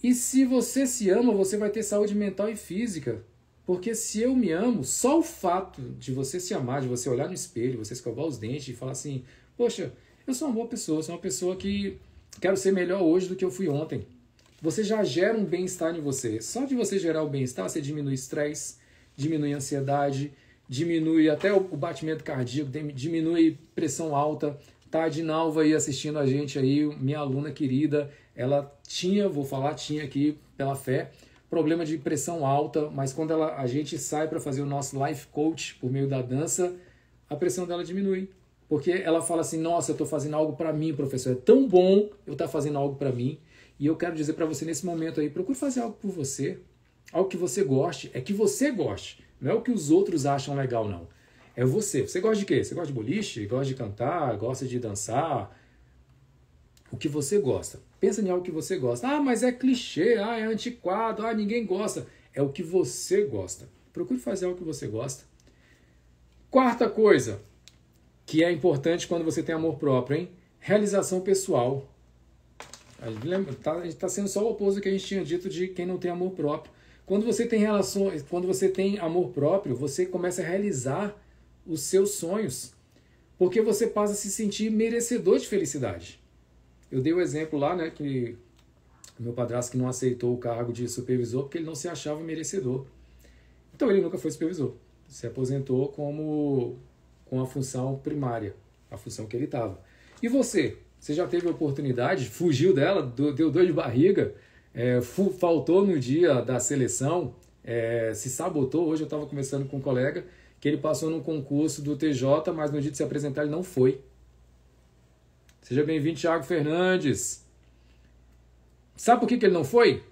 Speaker 2: E se você se ama, você vai ter saúde mental e física. Porque se eu me amo, só o fato de você se amar, de você olhar no espelho, você escovar os dentes e falar assim, poxa, eu sou uma boa pessoa, sou uma pessoa que quero ser melhor hoje do que eu fui ontem. Você já gera um bem-estar em você. Só de você gerar o bem-estar, você diminui estresse, diminui ansiedade, diminui até o batimento cardíaco, diminui pressão alta. Tá a Dinalva aí assistindo a gente aí, minha aluna querida, ela tinha aqui pela fé, problema de pressão alta, mas quando a gente sai para fazer o nosso life coach por meio da dança, a pressão dela diminui. Porque ela fala assim, nossa, eu estou fazendo algo para mim, professor, é tão bom eu estar fazendo algo para mim. E eu quero dizer para você nesse momento aí, procure fazer algo por você, algo que você goste, é que você goste, não é o que os outros acham legal, não. É você. Você gosta de quê? Você gosta de boliche? Gosta de cantar? Gosta de dançar? O que você gosta. Pensa em algo que você gosta. Mas é clichê, é antiquado, ninguém gosta. É o que você gosta. Procure fazer algo que você gosta. Quarta coisa, que é importante quando você tem amor próprio, hein? Realização pessoal. Está sendo só o oposto do que a gente tinha dito de quem não tem amor próprio. Quando você tem quando você tem amor próprio, você começa a realizar os seus sonhos, porque você passa a se sentir merecedor de felicidade. Eu dei o exemplo lá, né, que meu padrasto que não aceitou o cargo de supervisor porque ele não se achava merecedor. Então ele nunca foi supervisor. Se aposentou com a função primária, a função que ele estava. E você? Você já teve a oportunidade, fugiu dela, deu dor de barriga, faltou no dia da seleção, se sabotou. Hoje eu estava conversando com um colega que ele passou num concurso do TJ, mas no dia de se apresentar ele não foi. Seja bem-vindo, Thiago Fernandes. Sabe por que ele não foi?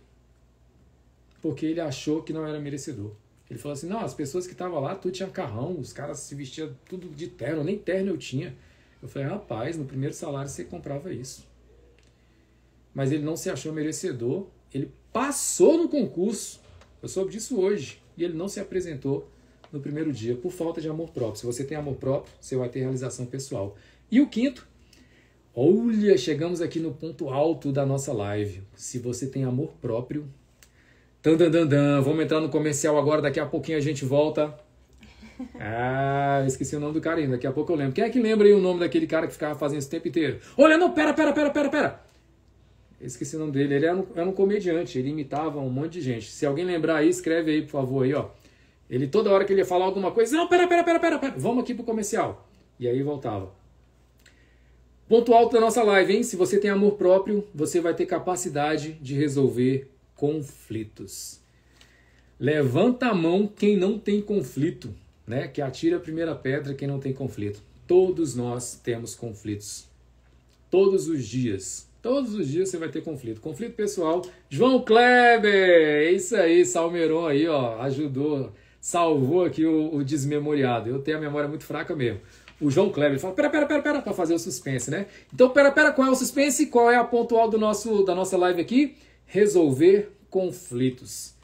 Speaker 2: Porque ele achou que não era merecedor. Ele falou assim, não, as pessoas que estavam lá, tudo tinha carrão, os caras se vestiam tudo de terno, nem terno eu tinha. Eu falei, rapaz, no primeiro salário você comprava isso. Mas ele não se achou merecedor, ele passou no concurso, eu soube disso hoje, e ele não se apresentou no primeiro dia, por falta de amor próprio. Se você tem amor próprio, você vai ter realização pessoal. E o quinto, olha, chegamos aqui no ponto alto da nossa live. Se você tem amor próprio, vamos entrar no comercial agora, daqui a pouquinho a gente volta. Esqueci o nome do cara ainda, daqui a pouco eu lembro. Quem é que lembra aí o nome daquele cara que ficava fazendo isso o tempo inteiro? Olha, não, pera. Eu esqueci o nome dele, ele era um comediante, ele imitava um monte de gente. Se alguém lembrar aí, escreve aí, por favor, aí, ó. Ele, toda hora que ele ia falar alguma coisa, não, pera, vamos aqui pro comercial. E aí voltava. Ponto alto da nossa live, hein? Se você tem amor próprio, você vai ter capacidade de resolver conflitos. Levanta a mão quem não tem conflito, né? Que atira a primeira pedra quem não tem conflito. Todos nós temos conflitos. Todos os dias você vai ter conflito. Conflito pessoal. João Kleber, é isso aí, Salmeron aí, ó, ajudou. salvou aqui o desmemoriado. Eu tenho a memória muito fraca mesmo. O João Kleber ele fala, pera, para fazer o suspense, né? Então, pera, qual é o suspense? Qual é a pontual da nossa live aqui? Resolver conflitos.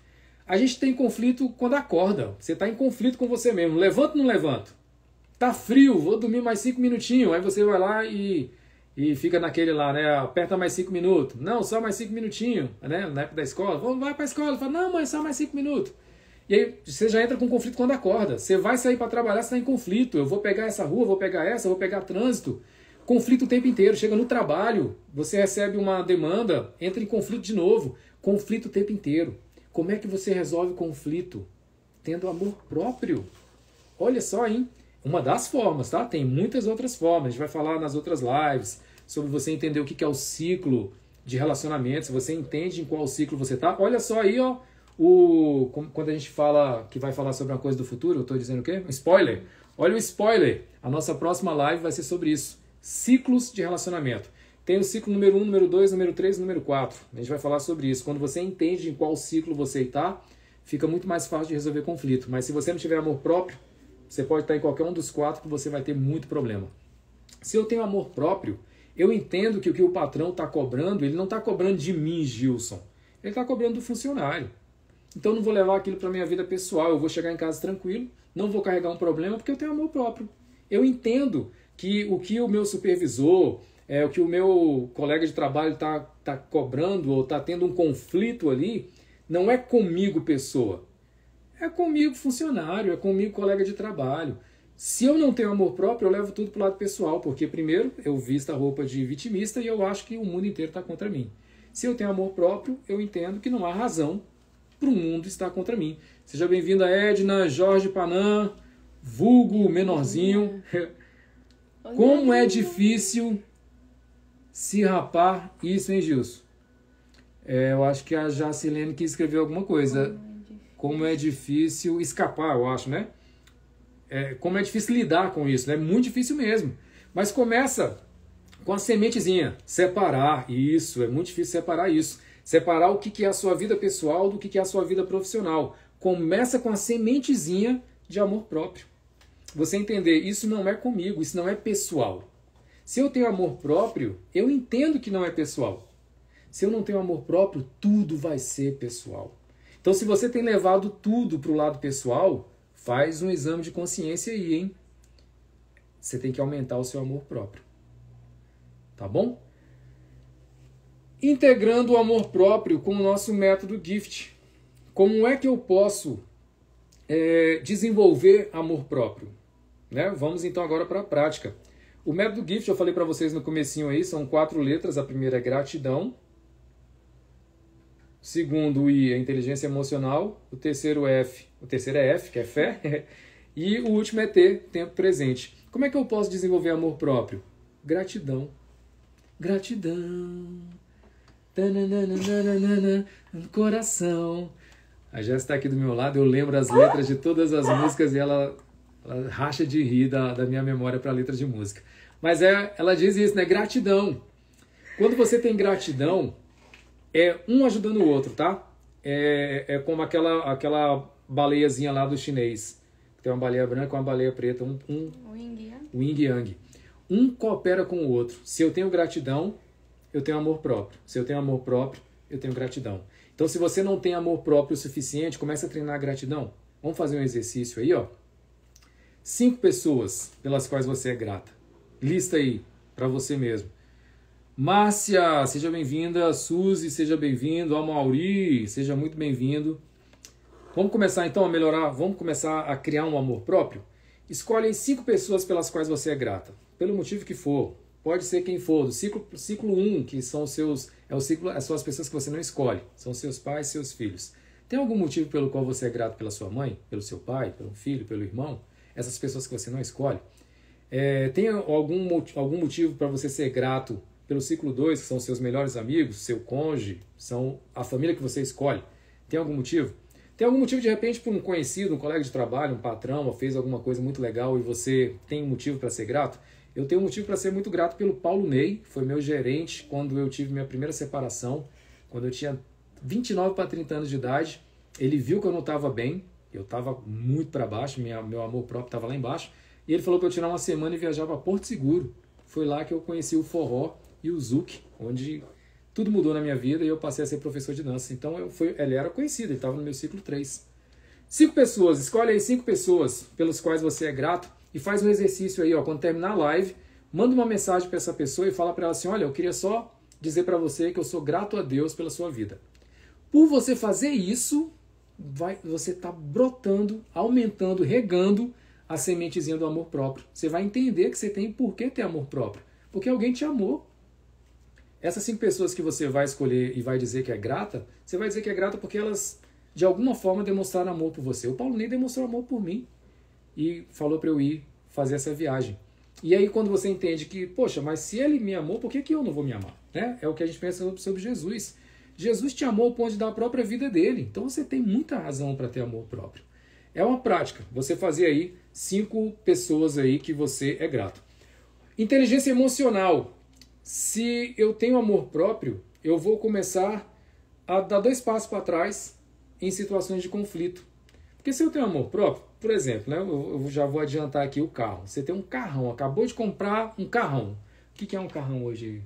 Speaker 2: A gente tem conflito quando acorda. Você está em conflito com você mesmo. Levanto ou não levanto? Tá frio, vou dormir mais 5 minutinhos. Aí você vai lá e fica naquele lá, né? Aperta mais 5 minutos. Não, só mais 5 minutinhos, né? Na época da escola. Vai para a escola. Fala, não, mãe, só mais 5 minutos. E aí você já entra com conflito quando acorda. Você vai sair para trabalhar, você está em conflito. Eu vou pegar essa rua, vou pegar essa, vou pegar trânsito. Conflito o tempo inteiro. Chega no trabalho, você recebe uma demanda, entra em conflito de novo. Conflito o tempo inteiro. Como é que você resolve conflito? Tendo amor próprio. Olha só, hein? Uma das formas, tá? Tem muitas outras formas. A gente vai falar nas outras lives sobre você entender o que é o ciclo de relacionamento. Se você entende em qual ciclo você tá. Olha só aí, ó. Quando a gente fala que vai falar sobre uma coisa do futuro, eu estou dizendo o quê? Um spoiler. Olha o spoiler. A nossa próxima live vai ser sobre isso. Ciclos de relacionamento. Tem o ciclo número 1, número 2, número 3 e número 4. A gente vai falar sobre isso. Quando você entende em qual ciclo você está, fica muito mais fácil de resolver conflito. Mas se você não tiver amor próprio, você pode estar em qualquer um dos 4 que você vai ter muito problema. Se eu tenho amor próprio, eu entendo que o que o patrão está cobrando, ele não está cobrando de mim, Gilson. Ele está cobrando do funcionário. Então eu não vou levar aquilo para a minha vida pessoal, eu vou chegar em casa tranquilo, não vou carregar um problema porque eu tenho amor próprio. Eu entendo que o que o meu supervisor, o que o meu colega de trabalho está cobrando ou está tendo um conflito ali, não é comigo pessoa, é comigo funcionário, é comigo colega de trabalho. Se eu não tenho amor próprio, eu levo tudo para o lado pessoal, porque primeiro eu visto a roupa de vitimista e eu acho que o mundo inteiro está contra mim. Se eu tenho amor próprio, eu entendo que não há razão para o mundo estar contra mim. Seja bem-vinda, Edna, Jorge Panã, vulgo menorzinho. Como é difícil se rapar isso, hein, Gilson? Eu acho que a Jacilene quis escrever alguma coisa. Como é difícil escapar, eu acho, né? Como é difícil lidar com isso, né? Muito difícil mesmo. Mas começa com a sementezinha. Separar isso, é muito difícil separar isso. Separar o que é a sua vida pessoal do que é a sua vida profissional. Começa com a sementezinha de amor próprio. Você entender, isso não é comigo, isso não é pessoal. Se eu tenho amor próprio, eu entendo que não é pessoal. Se eu não tenho amor próprio, tudo vai ser pessoal. Então, se você tem levado tudo para o lado pessoal, faz um exame de consciência aí, hein? Você tem que aumentar o seu amor próprio. Tá bom? Integrando o amor próprio com o nosso método GIFT. Como é que eu posso desenvolver amor próprio? Né? Vamos então agora para a prática. O método GIFT, eu falei para vocês no comecinho aí, são 4 letras. A primeira é gratidão. O segundo, o I, é inteligência emocional. O terceiro é F, que é fé. E o último é T, tempo presente. Como é que eu posso desenvolver amor próprio? Gratidão. Gratidão. Coração. A Jéssica está aqui do meu lado, eu lembro as letras de todas as músicas e ela racha de rir da minha memória para a letra de música. Mas ela diz isso, né? Gratidão. Quando você tem gratidão, é um ajudando o outro, tá? É como aquela baleiazinha lá do chinês. Tem uma baleia branca e uma baleia preta. Yin Yang. Um coopera com o outro. Se eu tenho gratidão, eu tenho amor próprio. Se eu tenho amor próprio, eu tenho gratidão. Então, se você não tem amor próprio o suficiente, comece a treinar a gratidão. Vamos fazer um exercício aí, ó. 5 pessoas pelas quais você é grata. Lista aí, para você mesmo. Márcia, seja bem-vinda. Suzy, seja bem-vindo. Amauri, seja muito bem-vindo. Vamos começar então a melhorar, vamos começar a criar um amor próprio? Escolhe 5 pessoas pelas quais você é grata, pelo motivo que for. Pode ser quem for, do ciclo 1, que são são as pessoas que você não escolhe, são seus pais, seus filhos. Tem algum motivo pelo qual você é grato pela sua mãe, pelo seu pai, pelo filho, pelo irmão? Essas pessoas que você não escolhe? Tem algum motivo para você ser grato pelo ciclo 2, que são seus melhores amigos, seu cônjuge, são a família que você escolhe? Tem algum motivo? Tem algum motivo, de repente, por um conhecido, um colega de trabalho, um patrão, fez alguma coisa muito legal e você tem um motivo para ser grato? Eu tenho um motivo para ser muito grato pelo Paulo Ney, foi meu gerente quando eu tive minha primeira separação, quando eu tinha 29 para 30 anos de idade. Ele viu que eu não estava bem, Eu estava muito para baixo, meu amor próprio estava lá embaixo. E ele falou para eu tirar uma semana e viajar para Porto Seguro. Foi lá que eu conheci o forró e o zouk, onde tudo mudou na minha vida e eu passei a ser professor de dança. Então ele era conhecido, ele estava no meu ciclo 3. 5 pessoas, escolhe aí 5 pessoas pelas quais você é grato e faz um exercício aí, ó, quando terminar a live, manda uma mensagem para essa pessoa e fala para ela assim, olha, eu queria só dizer para você que eu sou grato a Deus pela sua vida. Por você fazer isso, você está brotando, aumentando, regando a sementezinha do amor próprio. Você vai entender que você tem por que ter amor próprio. Porque alguém te amou. Essas 5 pessoas que você vai escolher e vai dizer que é grata, você vai dizer que é grata porque elas, de alguma forma, demonstraram amor por você. O Paulo Ney demonstrou amor por mim e falou para eu ir fazer essa viagem. E aí quando você entende que, poxa, mas se ele me amou, por que eu não vou me amar? Né? É o que a gente pensa sobre Jesus. Jesus te amou ao ponto de dar a própria vida dele. Então você tem muita razão para ter amor próprio. É uma prática. Você fazer aí 5 pessoas aí que você é grato. Inteligência emocional. Se eu tenho amor próprio, eu vou começar a dar 2 passos para trás em situações de conflito. Porque se eu tenho amor próprio, por exemplo, né, eu já vou adiantar aqui o carro. Você tem um carrão, acabou de comprar um carrão. O que é um carrão hoje?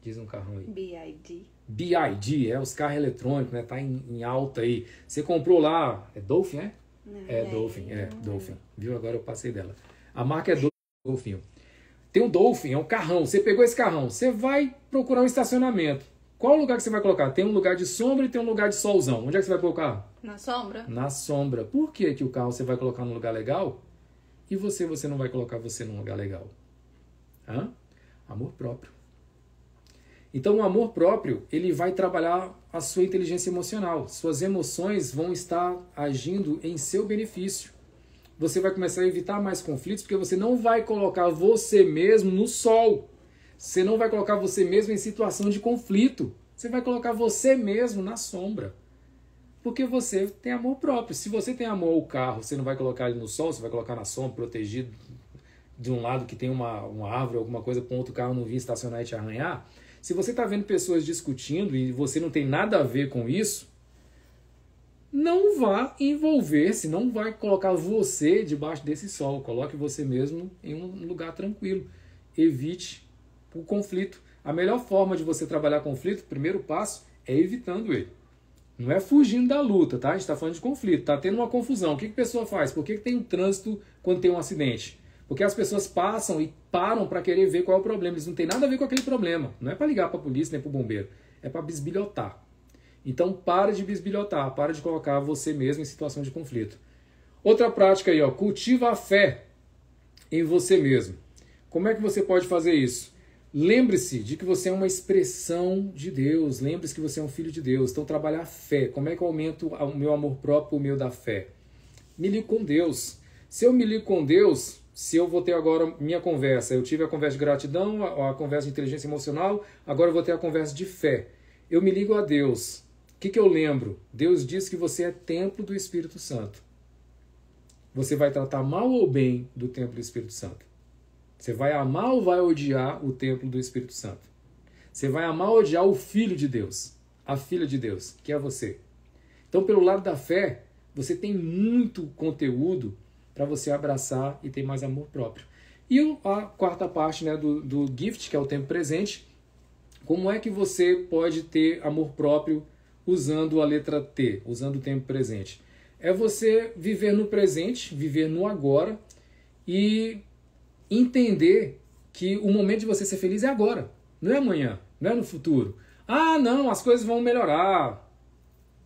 Speaker 2: Diz um carrão aí.
Speaker 1: BID.
Speaker 2: BID, os carros eletrônicos, né? Tá em alta aí. Você comprou lá, é Dolphin, é?
Speaker 1: Não,
Speaker 2: Dolphin, Dolphin. Viu? Agora eu passei dela. A marca é Dolphin. Tem um Dolphin, é um carrão. Você pegou esse carrão, você vai procurar um estacionamento. Qual lugar que você vai colocar? Tem um lugar de sombra e tem um lugar de solzão. Onde é que você vai colocar?
Speaker 1: Na sombra.
Speaker 2: Na sombra. Por que o carro você vai colocar num lugar legal e você não vai colocar você num lugar legal? Amor próprio. Então o amor próprio, ele vai trabalhar a sua inteligência emocional. Suas emoções vão estar agindo em seu benefício. Você vai começar a evitar mais conflitos porque você não vai colocar você mesmo no sol. Você não vai colocar você mesmo em situação de conflito. Você vai colocar você mesmo na sombra. Porque você tem amor próprio. Se você tem amor ao carro, você não vai colocar ele no sol, você vai colocar na sombra, protegido de um lado que tem uma árvore, alguma coisa, para um outro carro não vir estacionar e te arranhar. Se você está vendo pessoas discutindo e você não tem nada a ver com isso, não vá envolver-se, não vai colocar você debaixo desse sol. Coloque você mesmo em um lugar tranquilo. Evite o conflito. A melhor forma de você trabalhar conflito, o primeiro passo, é evitando ele. Não é fugindo da luta, tá? A gente está falando de conflito, tá tendo uma confusão. O que a pessoa faz? Por que tem um trânsito quando tem um acidente? Porque as pessoas passam e param para querer ver qual é o problema. Eles não têm nada a ver com aquele problema. Não é para ligar para a polícia nem para o bombeiro. É para bisbilhotar. Então, para de bisbilhotar. Para de colocar você mesmo em situação de conflito. Outra prática aí, ó. Cultiva a fé em você mesmo. Como é que você pode fazer isso? Lembre-se de que você é uma expressão de Deus. Lembre-se que você é um filho de Deus. Então, trabalhar a fé. Como é que eu aumento o meu amor próprio, o meu da fé? Me ligo com Deus. Se eu me ligo com Deus... Se eu vou ter agora minha conversa, eu tive a conversa de gratidão, a conversa de inteligência emocional, agora eu vou ter a conversa de fé. Eu me ligo a Deus. O que eu lembro? Deus diz que você é templo do Espírito Santo. Você vai tratar mal ou bem do templo do Espírito Santo? Você vai amar ou vai odiar o templo do Espírito Santo? Você vai amar ou odiar o Filho de Deus, a Filha de Deus, que é você. Então, pelo lado da fé, você tem muito conteúdo para você abraçar e ter mais amor próprio. E a quarta parte, né, do gift, que é o tempo presente, como é que você pode ter amor próprio usando a letra T, usando o tempo presente? É você viver no presente, viver no agora e entender que o momento de você ser feliz é agora, não é amanhã, não é no futuro. Ah, não, as coisas vão melhorar.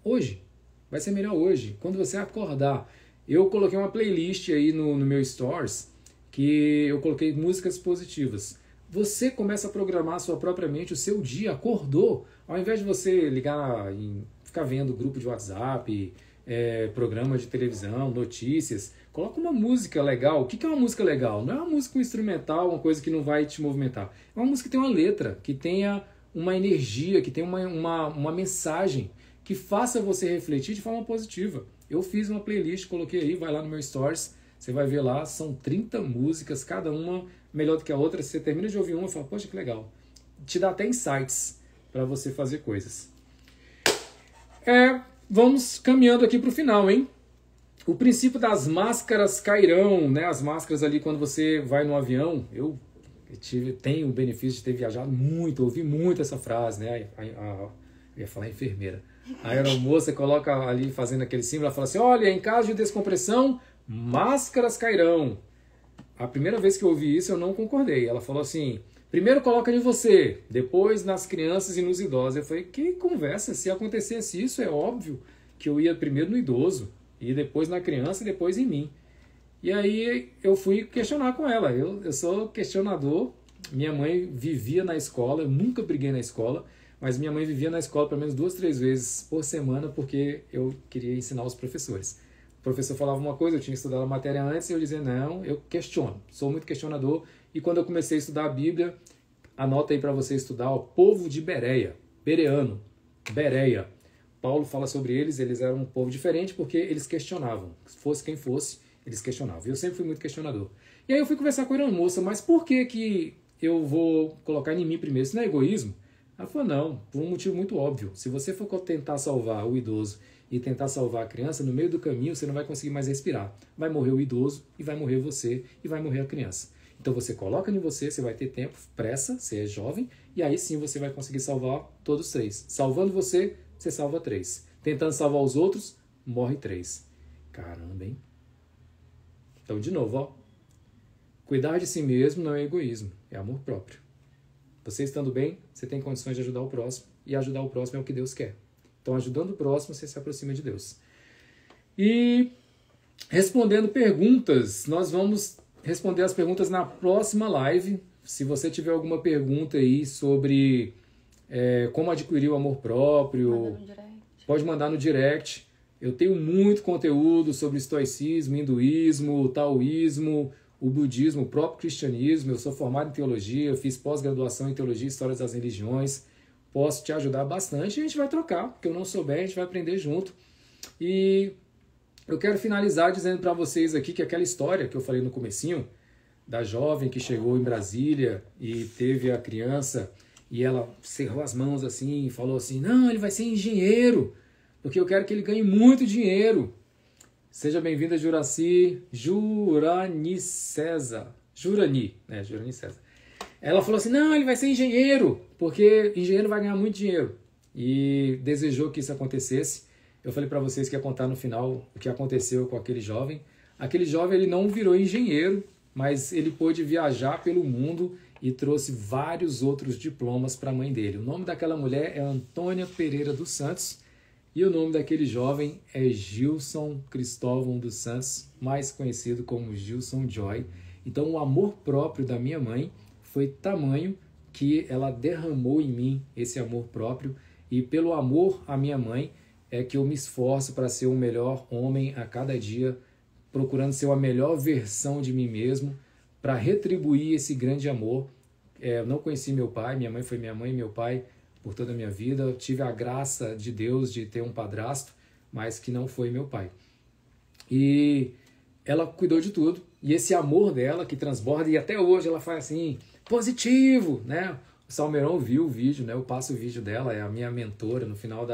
Speaker 2: Hoje, vai ser melhor hoje, quando você acordar. Eu coloquei uma playlist aí no meu Stories, que eu coloquei músicas positivas. Você começa a programar a sua própria mente, o seu dia, acordou. Ao invés de você ligar e ficar vendo grupo de WhatsApp, programa de televisão, notícias, coloca uma música legal. O que é uma música legal? Não é uma música instrumental, uma coisa que não vai te movimentar. É uma música que tem uma letra, que tenha uma energia, que tenha uma mensagem, que faça você refletir de forma positiva. Eu fiz uma playlist, coloquei aí, vai lá no meu Stories, você vai ver lá, são 30 músicas, cada uma melhor do que a outra. Se você termina de ouvir uma, fala, poxa, que legal. Te dá até insights para você fazer coisas. Vamos caminhando aqui para o final, hein? o princípio das máscaras cairão, né? As máscaras ali quando você vai no avião, eu tenho o benefício de ter viajado muito, ouvi muito essa frase, né? Eu ia falar enfermeira. A aeromoça coloca ali fazendo aquele símbolo, ela fala assim, olha, em caso de descompressão, máscaras cairão. A primeira vez que eu ouvi isso, eu não concordei. Ela falou assim, primeiro coloca em você, depois nas crianças e nos idosos. Eu falei, que conversa, se acontecesse isso, é óbvio que eu ia primeiro no idoso, e depois na criança e depois em mim. E aí eu fui questionar com ela. Eu sou questionador. Minha mãe vivia na escola. Eu nunca briguei na escola. Mas minha mãe vivia na escola pelo menos 2, 3 vezes por semana porque eu queria ensinar os professores. O professor falava uma coisa, eu tinha estudado a matéria antes e eu dizia, não, eu questiono. Sou muito questionador. E quando eu comecei a estudar a Bíblia, anota aí para você estudar o povo de Bereia. Bereano. Bereia. Paulo fala sobre eles eram um povo diferente porque eles questionavam. Fosse quem fosse, eles questionavam. E eu sempre fui muito questionador. E aí eu fui conversar com a moça, mas por que eu vou colocar em mim primeiro? Isso não é egoísmo? Ela falou, não, por um motivo muito óbvio. Se você for tentar salvar o idoso e tentar salvar a criança, no meio do caminho você não vai conseguir mais respirar. Vai morrer o idoso e vai morrer você e vai morrer a criança. Então você coloca em você, você vai ter tempo, pressa, você é jovem, e aí sim você vai conseguir salvar todos 3. Salvando você, você salva 3. Tentando salvar os outros, morre 3. Caramba, hein? Então, de novo, ó. Cuidar de si mesmo não é egoísmo, é amor próprio. Você estando bem, você tem condições de ajudar o próximo, e ajudar o próximo é o que Deus quer. Então, ajudando o próximo, você se aproxima de Deus. E respondendo perguntas, nós vamos responder as perguntas na próxima live. Se você tiver alguma pergunta aí sobre como adquirir o amor próprio, pode mandar no direct. Eu tenho muito conteúdo sobre estoicismo, hinduísmo, taoísmo, o budismo, o próprio cristianismo. Eu sou formado em teologia, eu fiz pós-graduação em teologia e história das religiões. Posso te ajudar bastante e a gente vai trocar, porque eu não souber, a gente vai aprender junto. E eu quero finalizar dizendo para vocês aqui que aquela história que eu falei no comecinho, da jovem que chegou em Brasília e teve a criança e ela cerrou as mãos assim e falou assim, não, ele vai ser engenheiro, porque eu quero que ele ganhe muito dinheiro. Seja bem-vinda, Jurani César. Jurani César. Ela falou assim, não, ele vai ser engenheiro, porque engenheiro vai ganhar muito dinheiro. E desejou que isso acontecesse. Eu falei para vocês que ia contar no final o que aconteceu com aquele jovem. Aquele jovem ele não virou engenheiro, mas ele pôde viajar pelo mundo e trouxe vários outros diplomas para a mãe dele. O nome daquela mulher é Antônia Pereira dos Santos e o nome daquele jovem é Gilson Cristóvão dos Santos, mais conhecido como Gilson Joy. Então o amor próprio da minha mãe foi tamanho que ela derramou em mim esse amor próprio, e pelo amor à minha mãe é que eu me esforço para ser o melhor homem a cada dia, procurando ser a melhor versão de mim mesmo, para retribuir esse grande amor. Eu não conheci meu pai, minha mãe foi minha mãe e meu pai por toda a minha vida. Eu tive a graça de Deus de ter um padrasto, mas que não foi meu pai. E ela cuidou de tudo, e esse amor dela que transborda, e até hoje ela faz assim, positivo, né? O Salmeirão viu o vídeo, né? Eu passo o vídeo dela, é a minha mentora, no final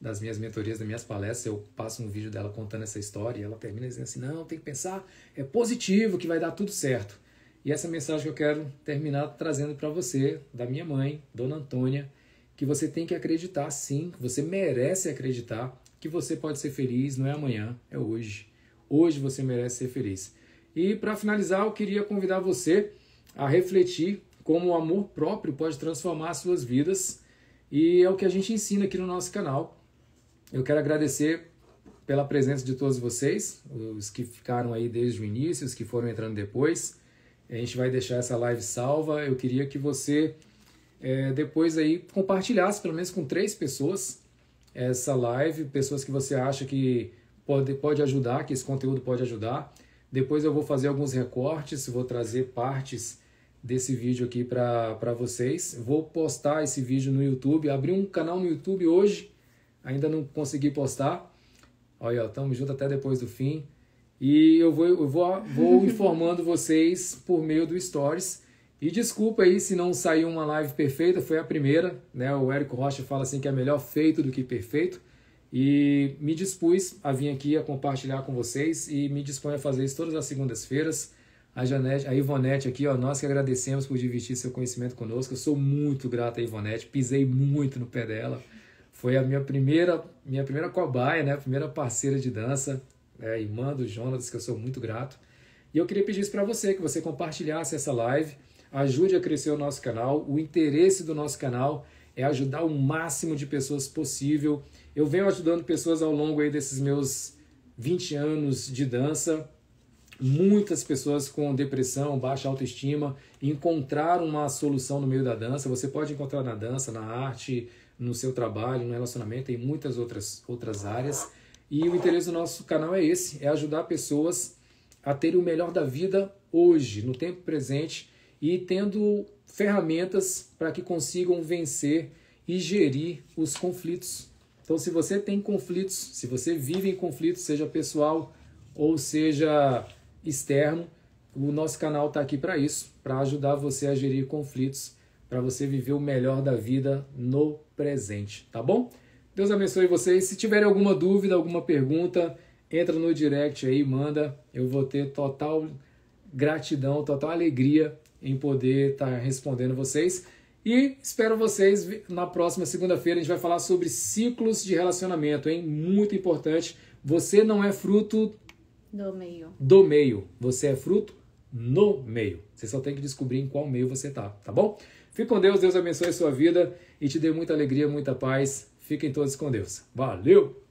Speaker 2: das minhas mentorias, das minhas palestras, eu passo um vídeo dela contando essa história, e ela termina dizendo assim, não, tem que pensar, é positivo, que vai dar tudo certo. E essa mensagem que eu quero terminar trazendo para você, da minha mãe, Dona Antônia, que você tem que acreditar sim, que você merece acreditar, que você pode ser feliz, não é amanhã, é hoje. Hoje você merece ser feliz. E para finalizar, eu queria convidar você a refletir como o amor próprio pode transformar as suas vidas, e é o que a gente ensina aqui no nosso canal. Eu quero agradecer pela presença de todos vocês, os que ficaram aí desde o início, os que foram entrando depois. A gente vai deixar essa live salva. Eu queria que você depois aí compartilhasse pelo menos com 3 pessoas essa live, pessoas que você acha que pode ajudar, que esse conteúdo pode ajudar. Depois eu vou fazer alguns recortes, vou trazer partes desse vídeo aqui para vocês. Vou postar esse vídeo no YouTube, abri um canal no YouTube hoje, ainda não consegui postar. Olha, estamos juntos até depois do fim. E eu vou informando vocês por meio do Stories. E desculpa aí se não saiu uma live perfeita, foi a primeira, né? O Érico Rocha fala assim que é melhor feito do que perfeito. E me dispus a vir aqui a compartilhar com vocês e me disponho a fazer isso todas as segundas-feiras. A Ivonete aqui, ó, nós que agradecemos por dividir seu conhecimento conosco. Eu sou muito grato a Ivonete, pisei muito no pé dela. Foi a minha primeira cobaia, né? A primeira parceira de dança, irmã do Jonas, que eu sou muito grato. E eu queria pedir isso para você, que você compartilhasse essa live, ajude a crescer o nosso canal. O interesse do nosso canal é ajudar o máximo de pessoas possível. Eu venho ajudando pessoas ao longo aí desses meus 20 anos de dança. Muitas pessoas com depressão, baixa autoestima, encontraram uma solução no meio da dança. Você pode encontrar na dança, na arte, no seu trabalho, no relacionamento, em muitas outras áreas. E o interesse do nosso canal é esse, é ajudar pessoas a terem o melhor da vida hoje, no tempo presente, e tendo ferramentas para que consigam vencer e gerir os conflitos. Então, se você tem conflitos, se você vive em conflitos, seja pessoal ou seja externo, o nosso canal está aqui para isso, para ajudar você a gerir conflitos, para você viver o melhor da vida no presente, tá bom? Deus abençoe vocês. Se tiverem alguma dúvida, alguma pergunta, entra no direct aí, manda. Eu vou ter total gratidão, total alegria em poder estar respondendo vocês. E espero vocês na próxima segunda-feira. A gente vai falar sobre ciclos de relacionamento, hein? Muito importante. Você não é fruto do meio. Você é fruto no meio. Você só tem que descobrir em qual meio você tá bom? Fique com Deus, Deus abençoe a sua vida e te dê muita alegria, muita paz. Fiquem todos com Deus. Valeu!